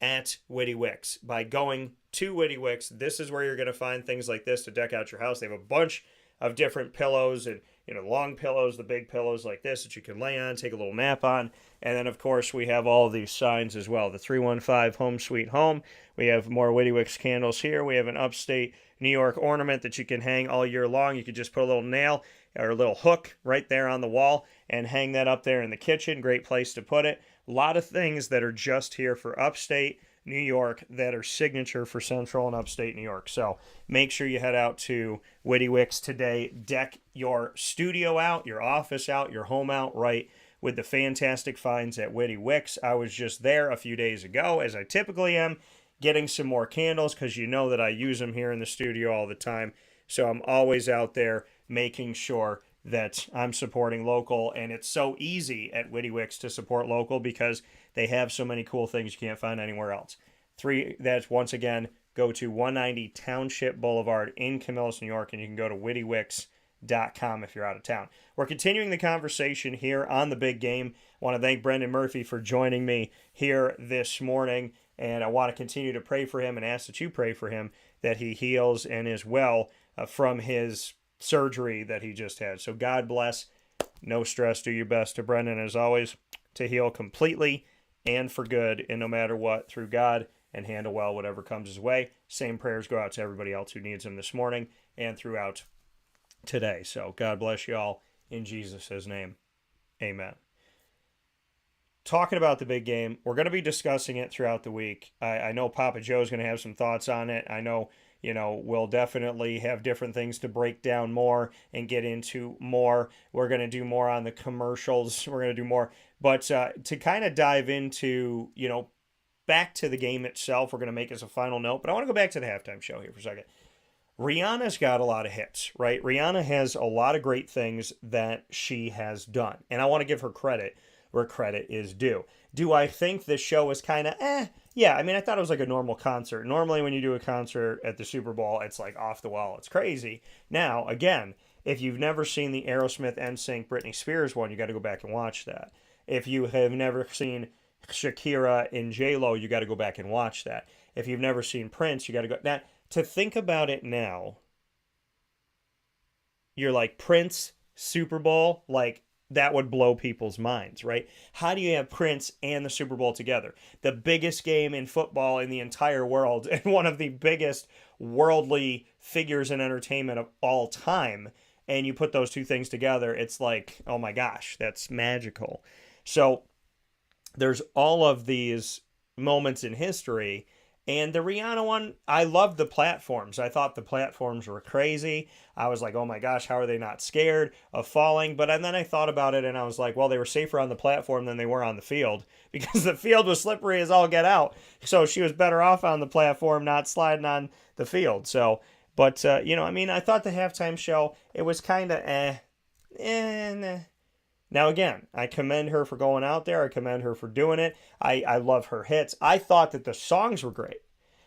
at Witty Wicks by going to Witty Wicks. This is where you're going to find things like this to deck out your house. They have a bunch of different pillows, and long pillows, the big pillows like this that you can lay on, take a little nap on. And then, of course, we have all of these signs as well. The 315 Home Sweet Home. We have more Witty Wicks candles here. We have an upstate New York ornament that you can hang all year long. You could just put a little nail or a little hook right there on the wall and hang that up there in the kitchen. Great place to put it. A lot of things that are just here for upstate New York that are signature for central and upstate New York. So make sure you head out to Witty Wicks today. Deck your studio out, your office out, your home out right with the fantastic finds at Witty Wicks. I was just there a few days ago, as I typically am, getting some more candles because you know that I use them here in the studio all the time. So I'm always out there making sure that I'm supporting local, and it's so easy at Witty Wicks to support local because they have so many cool things you can't find anywhere else. That's once again, go to 190 Township Boulevard in Camillus, New York, and you can go to wittywicks.com if you're out of town. We're continuing the conversation here on the big game. I want to thank Brendan Murphy for joining me here this morning, and I want to continue to pray for him and ask that you pray for him that he heals and is well from his surgery that he just had. So God bless. No stress. Do your best to Brendan, as always, to heal completely and for good, and no matter what, through God, and handle well whatever comes his way. Same prayers go out to everybody else who needs him this morning and throughout today. So God bless you all in Jesus' name. Amen. talking about the big game. We're going to be discussing it throughout the week. I know Papa Joe's going to have some thoughts on it. I know, we'll definitely have different things to break down more and get into more. We're going to do more on the commercials. We're going to do more. But to kind of dive into, back to the game itself, we're going to make as a final note. But I want to go back to the halftime show here for a second. Rihanna's got a lot of hits, right? Rihanna has a lot of great things that she has done. And I want to give her credit where credit is due. Do I think the show was kind of Yeah, I mean, I thought it was like a normal concert. Normally when you do a concert at the Super Bowl, it's like off the wall. It's crazy. Now, again, if you've never seen the Aerosmith, NSYNC, Britney Spears one, you got to go back and watch that. If you have never seen Shakira and J-Lo, you got to go back and watch that. If you've never seen Prince, you got to go... Now, to think about it now, you're like, Prince, Super Bowl, like, that would blow people's minds, right? How do you have Prince and the Super Bowl together? The biggest game in football in the entire world and one of the biggest worldly figures in entertainment of all time, and you put those two things together, it's like, oh my gosh, that's magical. So there's all of these moments in history. And the Rihanna one, I loved the platforms. I thought the platforms were crazy. I was like, oh my gosh, how are they not scared of falling? But then I thought about it and I was like, well, they were safer on the platform than they were on the field because the field was slippery as all get out. So she was better off on the platform, not sliding on the field. So, but, I thought the halftime show, it was kind of nah. Now, again, I commend her for going out there. I commend her for doing it. I love her hits. I thought that the songs were great.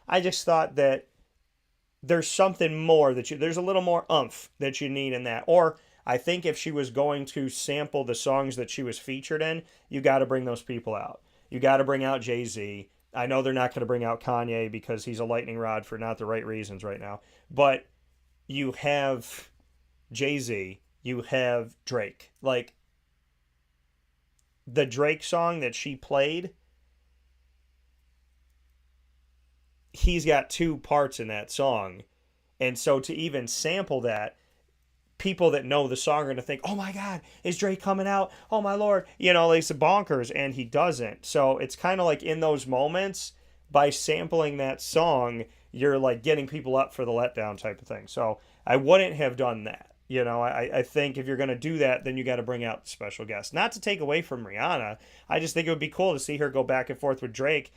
I just thought that there's something more there's a little more oomph that you need in that. Or I think if she was going to sample the songs that she was featured in, you got to bring those people out. You got to bring out Jay-Z. I know they're not going to bring out Kanye because he's a lightning rod for not the right reasons right now. But you have Jay-Z. You have Drake. Like, the Drake song that she played, he's got two parts in that song. And so to even sample that, people that know the song are going to think, oh my God, is Drake coming out? Oh my Lord. It's bonkers, and he doesn't. So it's kind of like in those moments, by sampling that song, you're like getting people up for the letdown type of thing. So I wouldn't have done that. I think if you're going to do that, then you got to bring out special guests. Not to take away from Rihanna. I just think it would be cool to see her go back and forth with Drake,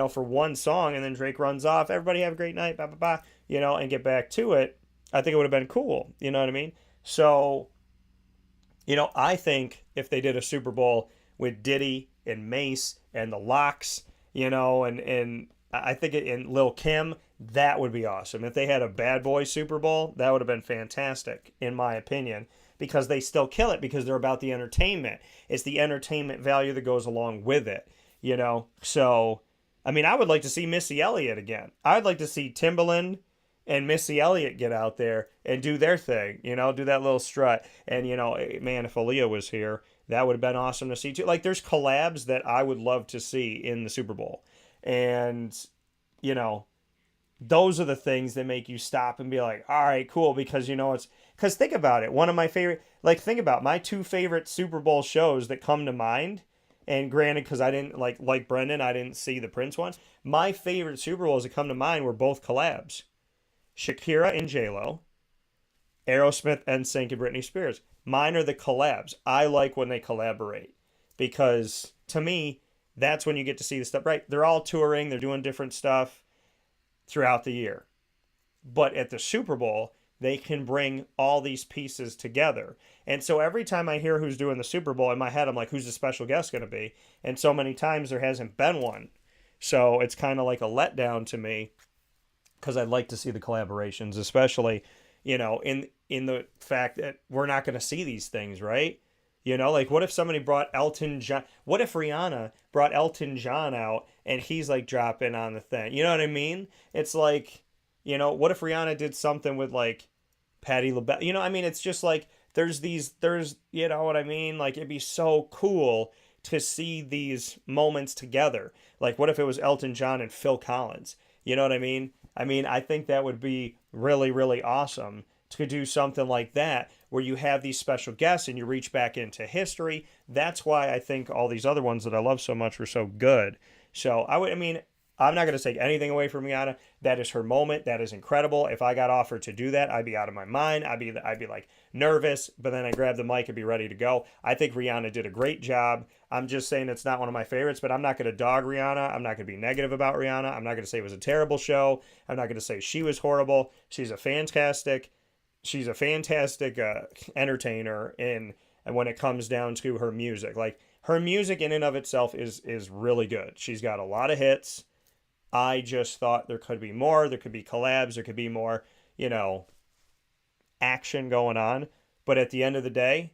for one song, and then Drake runs off. Everybody have a great night, blah, blah, blah, and get back to it. I think it would have been cool. You know what I mean? So, I think if they did a Super Bowl with Diddy and Mace and the Lox, and I think in Lil Kim, that would be awesome. If they had a Bad Boy Super Bowl, that would have been fantastic, in my opinion, because they still kill it because they're about the entertainment. It's the entertainment value that goes along with it, So, I would like to see Missy Elliott again. I'd like to see Timbaland and Missy Elliott get out there and do their thing, do that little strut. And, man, if Aaliyah was here, that would have been awesome to see too. Like, there's collabs that I would love to see in the Super Bowl. And, those are the things that make you stop and be like, all right, cool. Because, because think about it. One of my favorite, think about my two favorite Super Bowl shows that come to mind. And granted, because I didn't, like Brendan, I didn't see the Prince ones. My favorite Super Bowls that come to mind were both collabs. Shakira and J-Lo, Aerosmith, NSYNC, and Britney Spears. Mine are the collabs. I like when they collaborate. Because, to me, that's when you get to see the stuff. Right, they're all touring. They're doing different stuff throughout the year. But at the Super Bowl, they can bring all these pieces together. And so every time I hear who's doing the Super Bowl, in my head, I'm like, who's the special guest going to be? And so many times there hasn't been one. So it's kind of like a letdown to me because I'd like to see the collaborations, especially, in the fact that we're not going to see these things, right? What if somebody brought Elton John? What if Rihanna brought Elton John out and he's like dropping on the thing? You know what I mean? It's like, what if Rihanna did something with like Patti LaBelle? It's just like there's, you know what I mean? Like, it'd be so cool to see these moments together. Like, what if it was Elton John and Phil Collins? You know what I mean? I think that would be really, really awesome to do something like that where you have these special guests and you reach back into history. That's why I think all these other ones that I love so much were so good. So I mean, I'm not going to take anything away from Rihanna. That is her moment. That is incredible. If I got offered to do that, I'd be out of my mind. I'd be like nervous, but then I grab the mic and be ready to go. I think Rihanna did a great job. I'm just saying it's not one of my favorites, but I'm not going to dog Rihanna. I'm not going to be negative about Rihanna. I'm not going to say it was a terrible show. I'm not going to say she was horrible. She's a fantastic entertainer and when it comes down to her music. Like, her music in and of itself is really good. She's got a lot of hits. I just thought there could be more. There could be collabs. There could be more, action going on. But at the end of the day,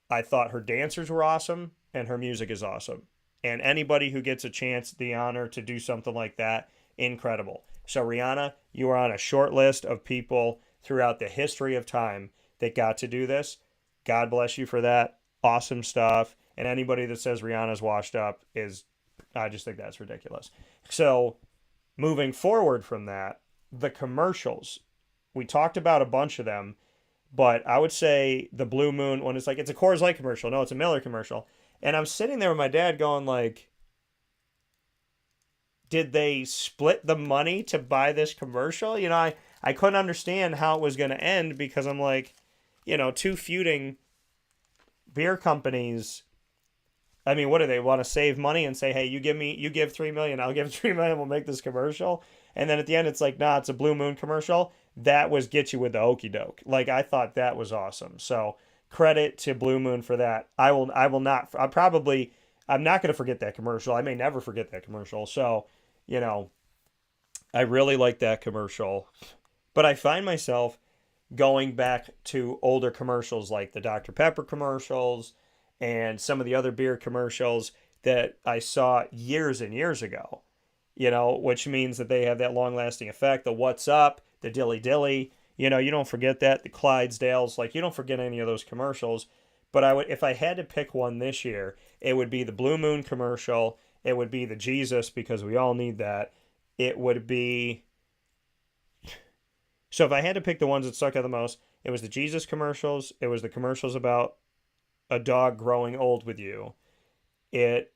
I thought her dancers were awesome and her music is awesome. And anybody who gets a chance, the honor to do something like that, incredible. So Rihanna, you are on a short list of people throughout the history of time that got to do this. God bless you for that. Awesome stuff. And anybody that says Rihanna's washed up I just think that's ridiculous. So moving forward from that, the commercials, we talked about a bunch of them, but I would say the Blue Moon one is like, it's a Coors Light commercial. No, it's a Miller commercial. And I'm sitting there with my dad going like, did they split the money to buy this commercial? I couldn't understand how it was going to end because I'm like, two feuding beer companies. I mean, what do they want to save money and say, hey, you give $3 million, I'll give $3 million, we'll make this commercial. And then at the end, it's like, nah, it's a Blue Moon commercial. That was get you with the okey doke. Like, I thought that was awesome. So credit to Blue Moon for that. I'm not going to forget that commercial. I may never forget that commercial. So, I really like that commercial, but I find myself going back to older commercials like the Dr. Pepper commercials and some of the other beer commercials that I saw years and years ago, which means that they have that long-lasting effect. The What's Up, the Dilly Dilly, you don't forget that. The Clydesdales, like, you don't forget any of those commercials. But if I had to pick one this year, it would be the Blue Moon commercial. It would be the Jesus, because we all need that. It would be... So if I had to pick the ones that stuck out the most, it was the Jesus commercials. It was the commercials about a dog growing old with you. It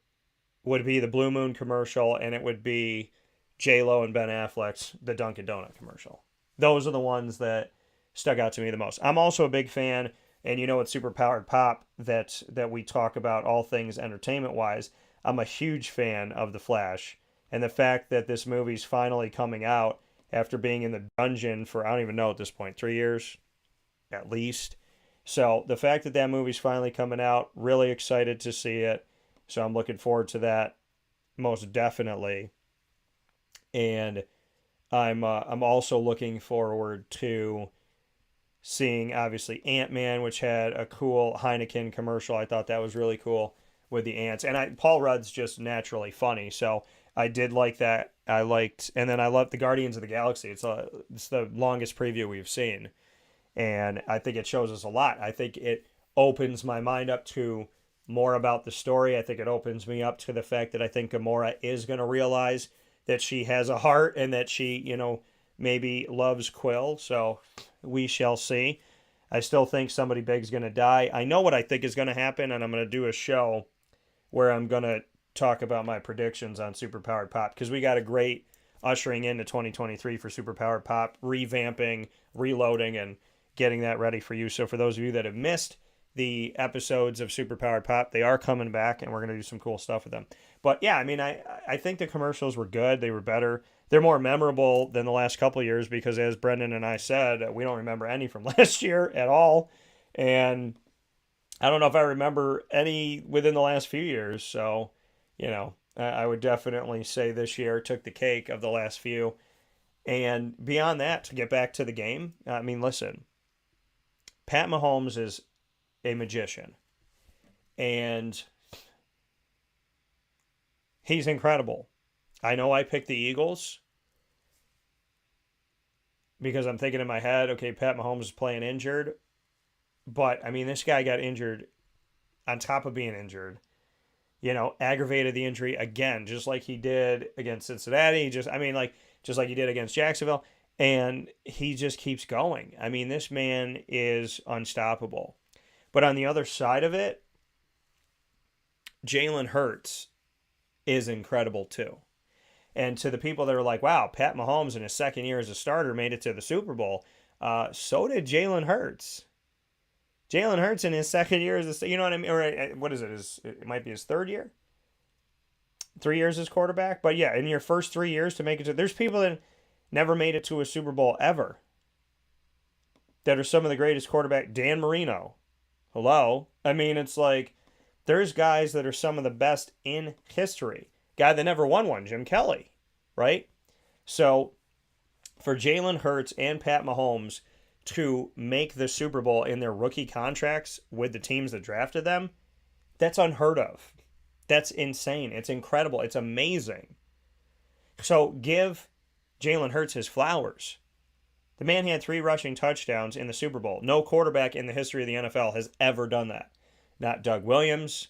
would be the Blue Moon commercial, and it would be J-Lo and Ben Affleck's the Dunkin' Donut commercial. Those are the ones that stuck out to me the most. I'm also a big fan, and with Superpowered Pop that we talk about all things entertainment-wise, I'm a huge fan of The Flash, and the fact that this movie's finally coming out after being in the dungeon for, I don't even know at this point, 3 years at least. So the fact that that movie's finally coming out, really excited to see it. So I'm looking forward to that most definitely. And I'm also looking forward to seeing, obviously, Ant-Man, which had a cool Heineken commercial. I thought that was really cool with the ants. And Paul Rudd's just naturally funny, so I did like that. And then I loved the Guardians of the Galaxy. It's the longest preview we've seen. And I think it shows us a lot. I think it opens my mind up to more about the story. I think it opens me up to the fact that I think Gamora is going to realize that she has a heart and that she, maybe loves Quill. So we shall see. I still think somebody big's going to die. I know what I think is going to happen, and I'm going to do a show where I'm going to talk about my predictions on Superpowered Pop, because we got a great ushering into 2023 for Superpowered Pop, revamping, reloading, and getting that ready for you. So for those of you that have missed the episodes of Superpowered Pop, they are coming back, and we're going to do some cool stuff with them. But yeah, I mean, I think the commercials were good. They were better. They're more memorable than the last couple of years because, as Brendan and I said, we don't remember any from last year at all. And I don't know if I remember any within the last few years. So, I would definitely say this year took the cake of the last few. And beyond that, to get back to the game, I mean, listen, Pat Mahomes is a magician. And he's incredible. I know I picked the Eagles because I'm thinking in my head, okay, Pat Mahomes is playing injured. But, I mean, this guy got injured on top of being injured. Aggravated the injury again, just like he did against Cincinnati. Just like he did against Jacksonville. And he just keeps going. I mean, this man is unstoppable. But on the other side of it, Jalen Hurts is incredible too. And to the people that are like, wow, Pat Mahomes in his second year as a starter made it to the Super Bowl, so did Jalen Hurts. Jalen Hurts in his second year as a, you know what I mean? Or what is it? It might be his third year? 3 years as quarterback? But yeah, in your first 3 years to make it to, there's people that never made it to a Super Bowl ever that are some of the greatest quarterback. Dan Marino. Hello? I mean, it's like, there's guys that are some of the best in history. Guy that never won one, Jim Kelly, right? So for Jalen Hurts and Pat Mahomes to make the Super Bowl in their rookie contracts with the teams that drafted them, that's unheard of. That's insane. It's incredible. It's amazing. So give Jalen Hurts his flowers. The man had 3 rushing touchdowns in the Super Bowl. No quarterback in the history of the NFL has ever done that. Not Doug Williams.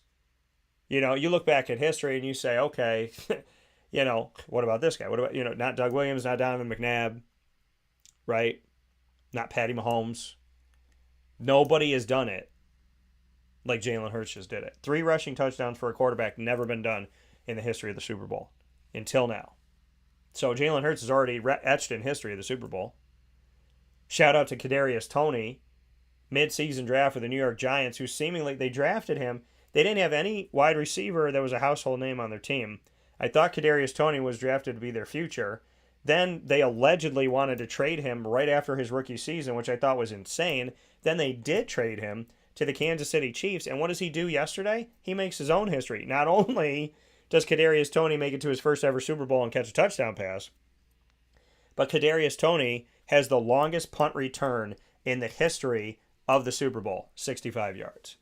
You know, you look back at history and you say, okay, you know, what about this guy? What about, you know, not Doug Williams, not Donovan McNabb, right? Not Patty Mahomes. Nobody has done it like Jalen Hurts just did it. 3 rushing touchdowns for a quarterback, never been done in the history of the Super Bowl until now. So Jalen Hurts is already etched in history of the Super Bowl. Shout out to Kadarius Toney, mid-season draft for the New York Giants, who seemingly, they drafted him. They didn't have any wide receiver that was a household name on their team. I thought Kadarius Toney was drafted to be their future. Then they allegedly wanted to trade him right after his rookie season, which I thought was insane. Then they did trade him to the Kansas City Chiefs. And what does he do yesterday? He makes his own history. Not only does Kadarius Toney make it to his first ever Super Bowl and catch a touchdown pass, but Kadarius Toney has the longest punt return in the history of the Super Bowl, 65 yards.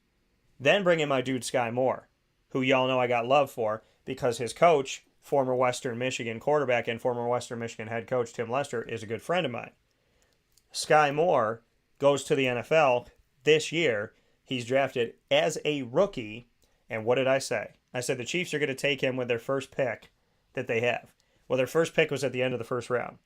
Then bring in my dude Sky Moore, who y'all know I got love for because his coach, former Western Michigan quarterback and former Western Michigan head coach Tim Lester, is a good friend of mine. Sky Moore goes to the NFL this year. He's drafted as a rookie. And what did I say? I said the Chiefs are going to take him with their first pick that they have. Well, their first pick was at the end of the first round.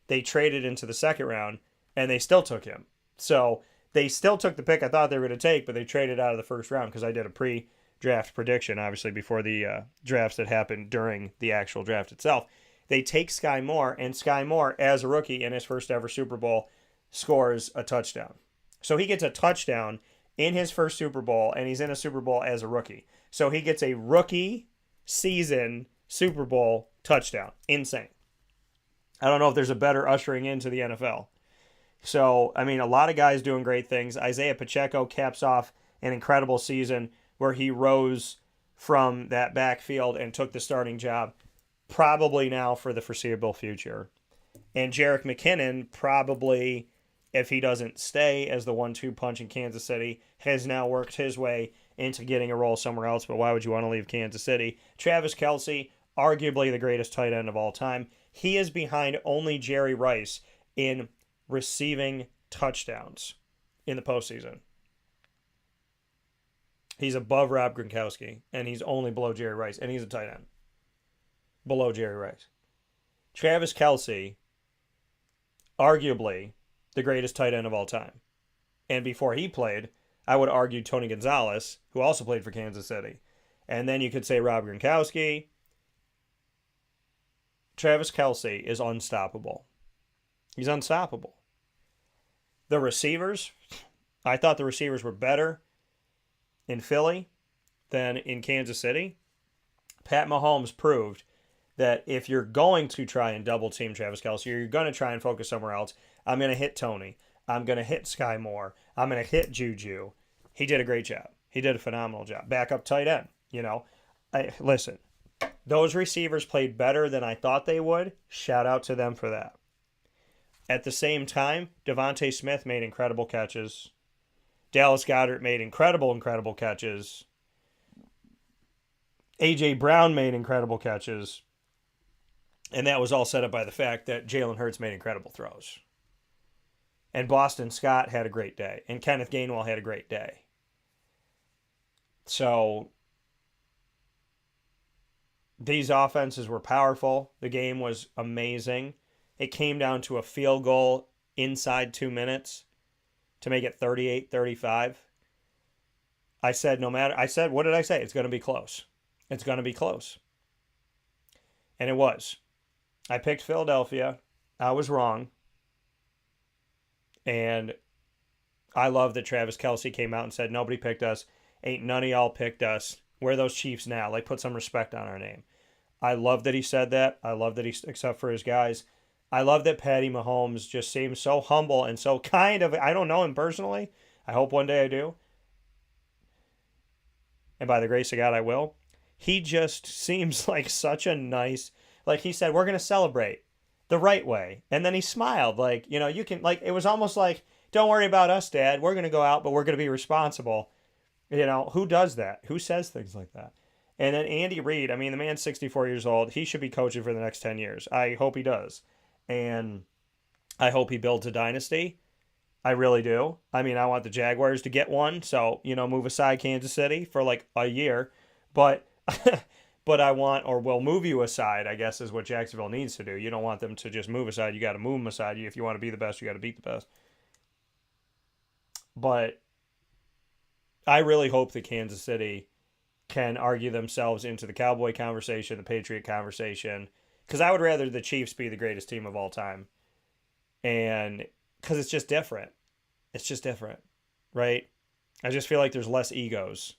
They traded into the second round, and they still took him. So they still took the pick I thought they were going to take, but they traded out of the first round because I did a pre-draft prediction, obviously, before the drafts that happened during the actual draft itself. They take Sky Moore, and Sky Moore, as a rookie in his first ever Super Bowl, scores a touchdown. So he gets a touchdown in his first Super Bowl, and he's in a Super Bowl as a rookie. So he gets a rookie season Super Bowl touchdown. Insane. I don't know if there's a better ushering into the NFL. So, I mean, a lot of guys doing great things. Isaiah Pacheco caps off an incredible season where he rose from that backfield and took the starting job, probably now for the foreseeable future. And Jerick McKinnon, probably, if he doesn't stay as the 1-2 punch in Kansas City, has now worked his way into getting a role somewhere else, but why would you want to leave Kansas City? Travis Kelce, arguably the greatest tight end of all time. He is behind only Jerry Rice in receiving touchdowns in the postseason. He's above Rob Gronkowski, and he's only below Jerry Rice, and he's a tight end. Below Jerry Rice. Travis Kelce, arguably the greatest tight end of all time. And before he played, I would argue Tony Gonzalez, who also played for Kansas City. And then you could say Rob Gronkowski. Travis Kelce is unstoppable. He's unstoppable. The receivers, I thought the receivers were better in Philly than in Kansas City. Pat Mahomes proved that if you're going to try and double team Travis Kelce, or you're going to try and focus somewhere else, I'm going to hit Tony. I'm going to hit Sky Moore. I'm going to hit Juju. He did a great job. He did a phenomenal job. Backup tight end, you know. Listen, those receivers played better than I thought they would. Shout out to them for that. At the same time, Devontae Smith made incredible catches. Dallas Goedert made incredible catches. A.J. Brown made incredible catches. And that was all set up by the fact that Jalen Hurts made incredible throws. And Boston Scott had a great day. And Kenneth Gainwell had a great day. So these offenses were powerful. The game was amazing. it came down to a field goal inside 2 minutes to make it 38-35. I said, what did I say? It's going to be close. It's going to be close. And it was. I picked Philadelphia. I was wrong. And I love that Travis Kelce came out and said, nobody picked us. Ain't none of y'all picked us. We're those Chiefs now. Like, put some respect on our name. I love that he said that. I love that he sticks up for his guys. I love that Patty Mahomes just seems so humble and so kind of, I don't know him personally. I hope one day I do. And by the grace of God, I will. He just seems like such a nice, like he said, we're going to celebrate the right way. And then he smiled like, you can, like, it was almost like, don't worry about us, Dad. We're going to go out, but we're going to be responsible. Who does that? Who says things like that? And then Andy Reid, I mean, the man's 64 years old. He should be coaching for the next 10 years. I hope he does. And I hope he builds a dynasty. I really do. I mean, I want the Jaguars to get one. So, move aside Kansas City for like a year. But but I want, or we'll move you aside, I guess is what Jacksonville needs to do. You don't want them to just move aside. You got to move them aside. If you want to be the best, you got to beat the best. But I really hope that Kansas City can argue themselves into the Cowboy conversation, the Patriot conversation, because I would rather the Chiefs be the greatest team of all time. And because it's just different. It's just different, right? I just feel like there's less egos.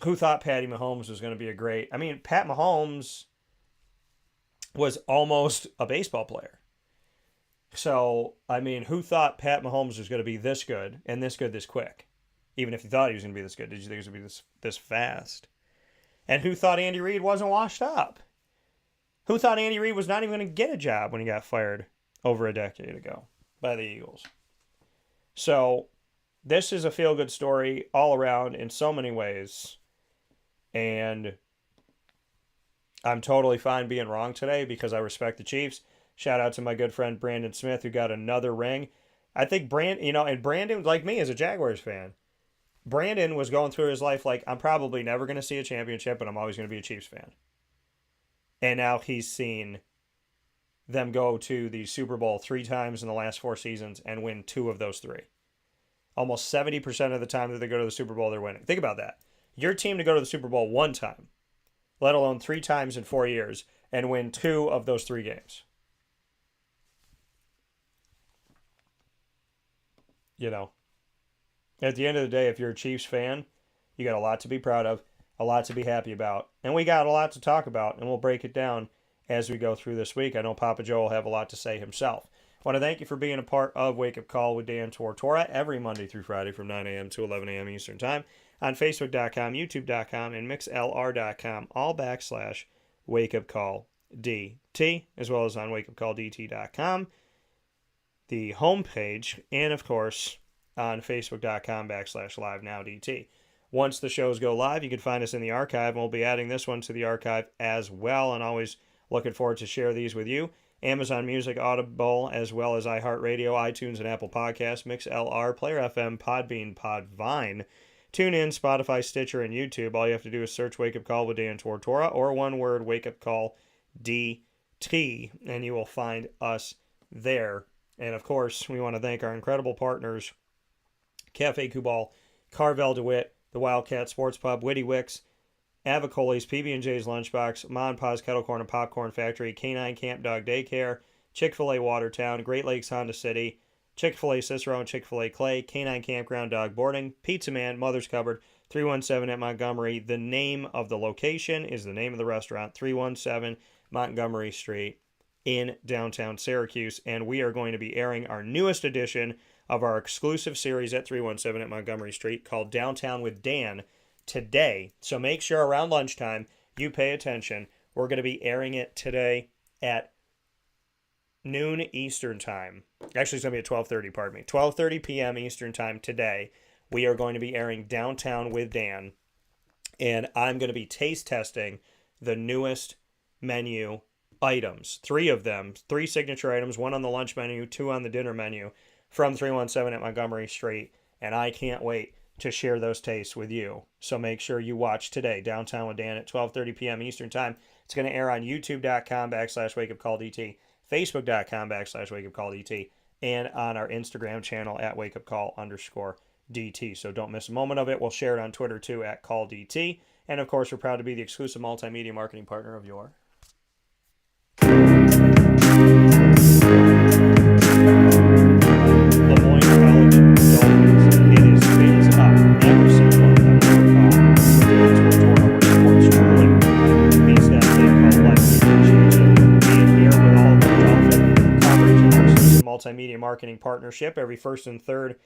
Who thought Patty Mahomes was going to be a great... I mean, Pat Mahomes was almost a baseball player. So, I mean, who thought Pat Mahomes was going to be this good and this good this quick? Even if you thought he was going to be this good, did you think he was going to be this fast? And who thought Andy Reid wasn't washed up? Who thought Andy Reid was not even going to get a job when he got fired over a decade ago by the Eagles? So, this is a feel-good story all around in so many ways. And I'm totally fine being wrong today because I respect the Chiefs. Shout out to my good friend Brandon Smith who got another ring. I think and Brandon, like me, is a Jaguars fan. Brandon was going through his life like, I'm probably never going to see a championship, but I'm always going to be a Chiefs fan. And now he's seen them go to the Super Bowl 3 times in the last 4 seasons and win 2 of those 3. Almost 70% of the time that they go to the Super Bowl, they're winning. Think about that. Your team to go to the Super Bowl 1 time, let alone 3 times in 4 years, and win 2 of those 3 games. At the end of the day, if you're a Chiefs fan, you got a lot to be proud of, a lot to be happy about. And we got a lot to talk about, and we'll break it down as we go through this week. I know Papa Joe will have a lot to say himself. I want to thank you for being a part of Wake Up Call with Dan Tortora every Monday through Friday from 9 a.m. to 11 a.m. Eastern Time on Facebook.com, YouTube.com, and MixLR.com, all / Wake Up Call DT, as well as on WakeUpCallDT.com, the homepage, and of course on Facebook.com / LiveNowDT. Once the shows go live, you can find us in the archive, and we'll be adding this one to the archive as well, and always looking forward to share these with you. Amazon Music, Audible, as well as iHeartRadio, iTunes, and Apple Podcasts, MixLR, Player FM, Podbean, Podvine, TuneIn, Spotify, Stitcher, and YouTube. All you have to do is search Wake Up Call with Dan Tortora, or one word, Wake Up Call DT, and you will find us there. And of course, we want to thank our incredible partners, Cafe Kubal, Carvel DeWitt, the Wildcat Sports Pub, Witty Wicks, Avicoli's, PB&J's Lunchbox, Ma & Pa's Kettle Corn and Popcorn Factory, Canine Camp Dog Daycare, Chick-fil-A Watertown, Great Lakes Honda City, Chick-fil-A Cicero and Chick-fil-A Clay, Canine Campground Dog Boarding, Pizza Man, Mother's Cupboard, 317 at Montgomery. The name of the location is the name of the restaurant, 317 Montgomery Street in downtown Syracuse. And we are going to be airing our newest edition of our exclusive series at 317 at Montgomery Street called Downtown with Dan today. So make sure around lunchtime you pay attention. We're going to be airing it today at noon Eastern Time. Actually, it's going to be at 12:30, pardon me. 12:30 p.m. Eastern Time today. We are going to be airing Downtown with Dan. And I'm going to be taste testing the newest menu items. 3 of them, 3 signature items, 1 on the lunch menu, 2 on the dinner menu from 317 at Montgomery Street. And I can't wait to share those tastes with you. So make sure you watch today, Downtown with Dan at 12:30 p.m. Eastern Time. It's going to air on youtube.com / WakeUpCallDT, Facebook.com/WakeUpCallDT, and on our Instagram channel at WakeUpCall_DT. So don't miss a moment of it. We'll share it on Twitter too at CallDT. And of course, we're proud to be the exclusive multimedia marketing partner of your Lemoyne College Dolphins. It is things up every single month on Wake Up Call with Dan Tortora, where sports truly meets that thing called life. We appreciate you being here with all of the Dolphin coverage and our exclusive multimedia marketing partnership every first and third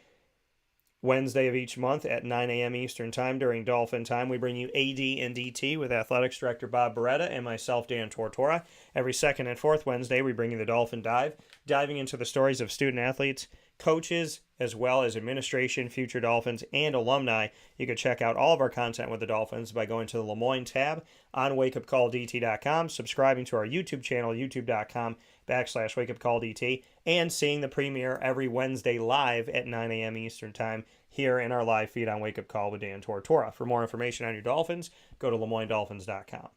Wednesday of each month at 9 a.m. Eastern Time during Dolphin Time. We bring you AD and DT with Athletics Director Bob Beretta and myself, Dan Tortora. Every second and fourth Wednesday, we bring you the Dolphin Dive, diving into the stories of student athletes, coaches, as well as administration, future Dolphins, and alumni. You can check out all of our content with the Dolphins by going to the Lemoyne tab on wakeupcalldt.com, subscribing to our YouTube channel, youtube.com/wakeupcalldt, and seeing the premiere every Wednesday live at 9 a.m. Eastern Time here in our live feed on Wake Up Call with Dan Tortora. For more information on your Dolphins, go to LeMoyneDolphins.com.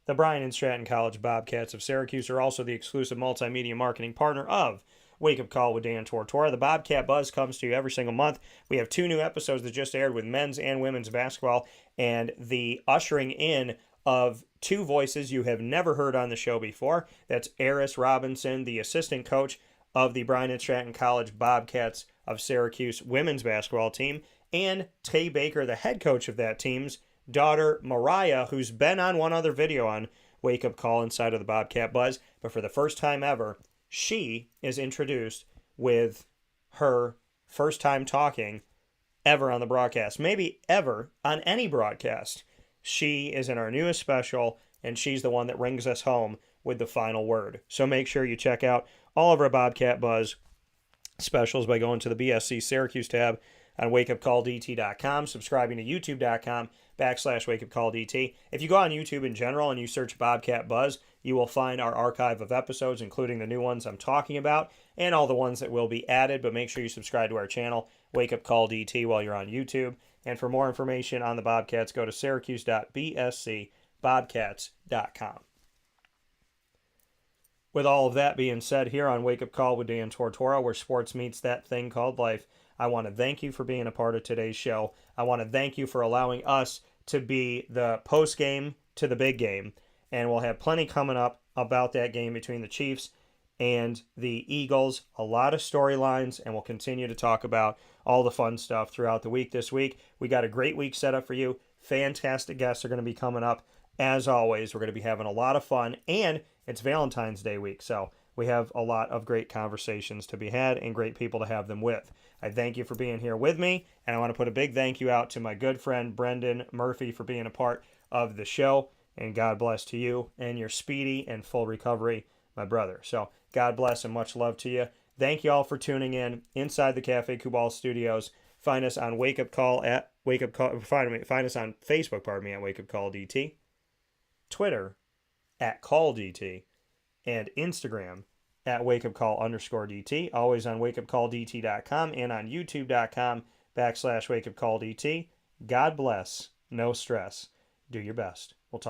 The Bryan and Stratton College Bobcats of Syracuse are also the exclusive multimedia marketing partner of Wake Up Call with Dan Tortora. The Bobcat Buzz comes to you every single month. We have 2 new episodes that just aired with men's and women's basketball, and the ushering in of 2 voices you have never heard on the show before. That's Eris Robinson, the assistant coach of the Bryan and Stratton College Bobcats of Syracuse women's basketball team, and Tay Baker, the head coach of that team's daughter, Mariah, who's been on one other video on Wake Up Call inside of the Bobcat Buzz, but for the first time ever, she is introduced with her first time talking ever on the broadcast, maybe ever on any broadcast. She is in our newest special, and she's the one that rings us home with the final word. So make sure you check out all of our Bobcat Buzz specials by going to the BSC Syracuse tab on wakeupcalldt.com, subscribing to youtube.com/wakeupcalldt. If you go on YouTube in general and you search Bobcat Buzz, you will find our archive of episodes, including the new ones I'm talking about and all the ones that will be added. But make sure you subscribe to our channel, Wake Up Call DT, while you're on YouTube. And for more information on the Bobcats, go to syracuse.bscbobcats.com. With all of that being said, here on Wake Up Call with Dan Tortora, where sports meets that thing called life, I want to thank you for being a part of today's show. I want to thank you for allowing us to be the post game to the big game. And we'll have plenty coming up about that game between the Chiefs and the Eagles. A lot of storylines, and we'll continue to talk about all the fun stuff throughout the week this week. We got a great week set up for you. Fantastic guests are going to be coming up. As always, we're going to be having a lot of fun, and it's Valentine's Day week, so we have a lot of great conversations to be had and great people to have them with. I thank you for being here with me, and I want to put a big thank you out to my good friend Brendan Murphy for being a part of the show, and God bless to you and your speedy and full recovery, my brother. So God bless and much love to you. Thank you all for tuning in inside the Cafe Kubal Studios. Find us on Wake Up Call at Wake Up Call. Find us on Facebook, at Wake Up Call DT, Twitter at Call DT, and Instagram at wakeupcall_DT, always on wakeupcalldt.com and on youtube.com/wakeupcalldt. God bless, no stress. Do your best. We'll talk.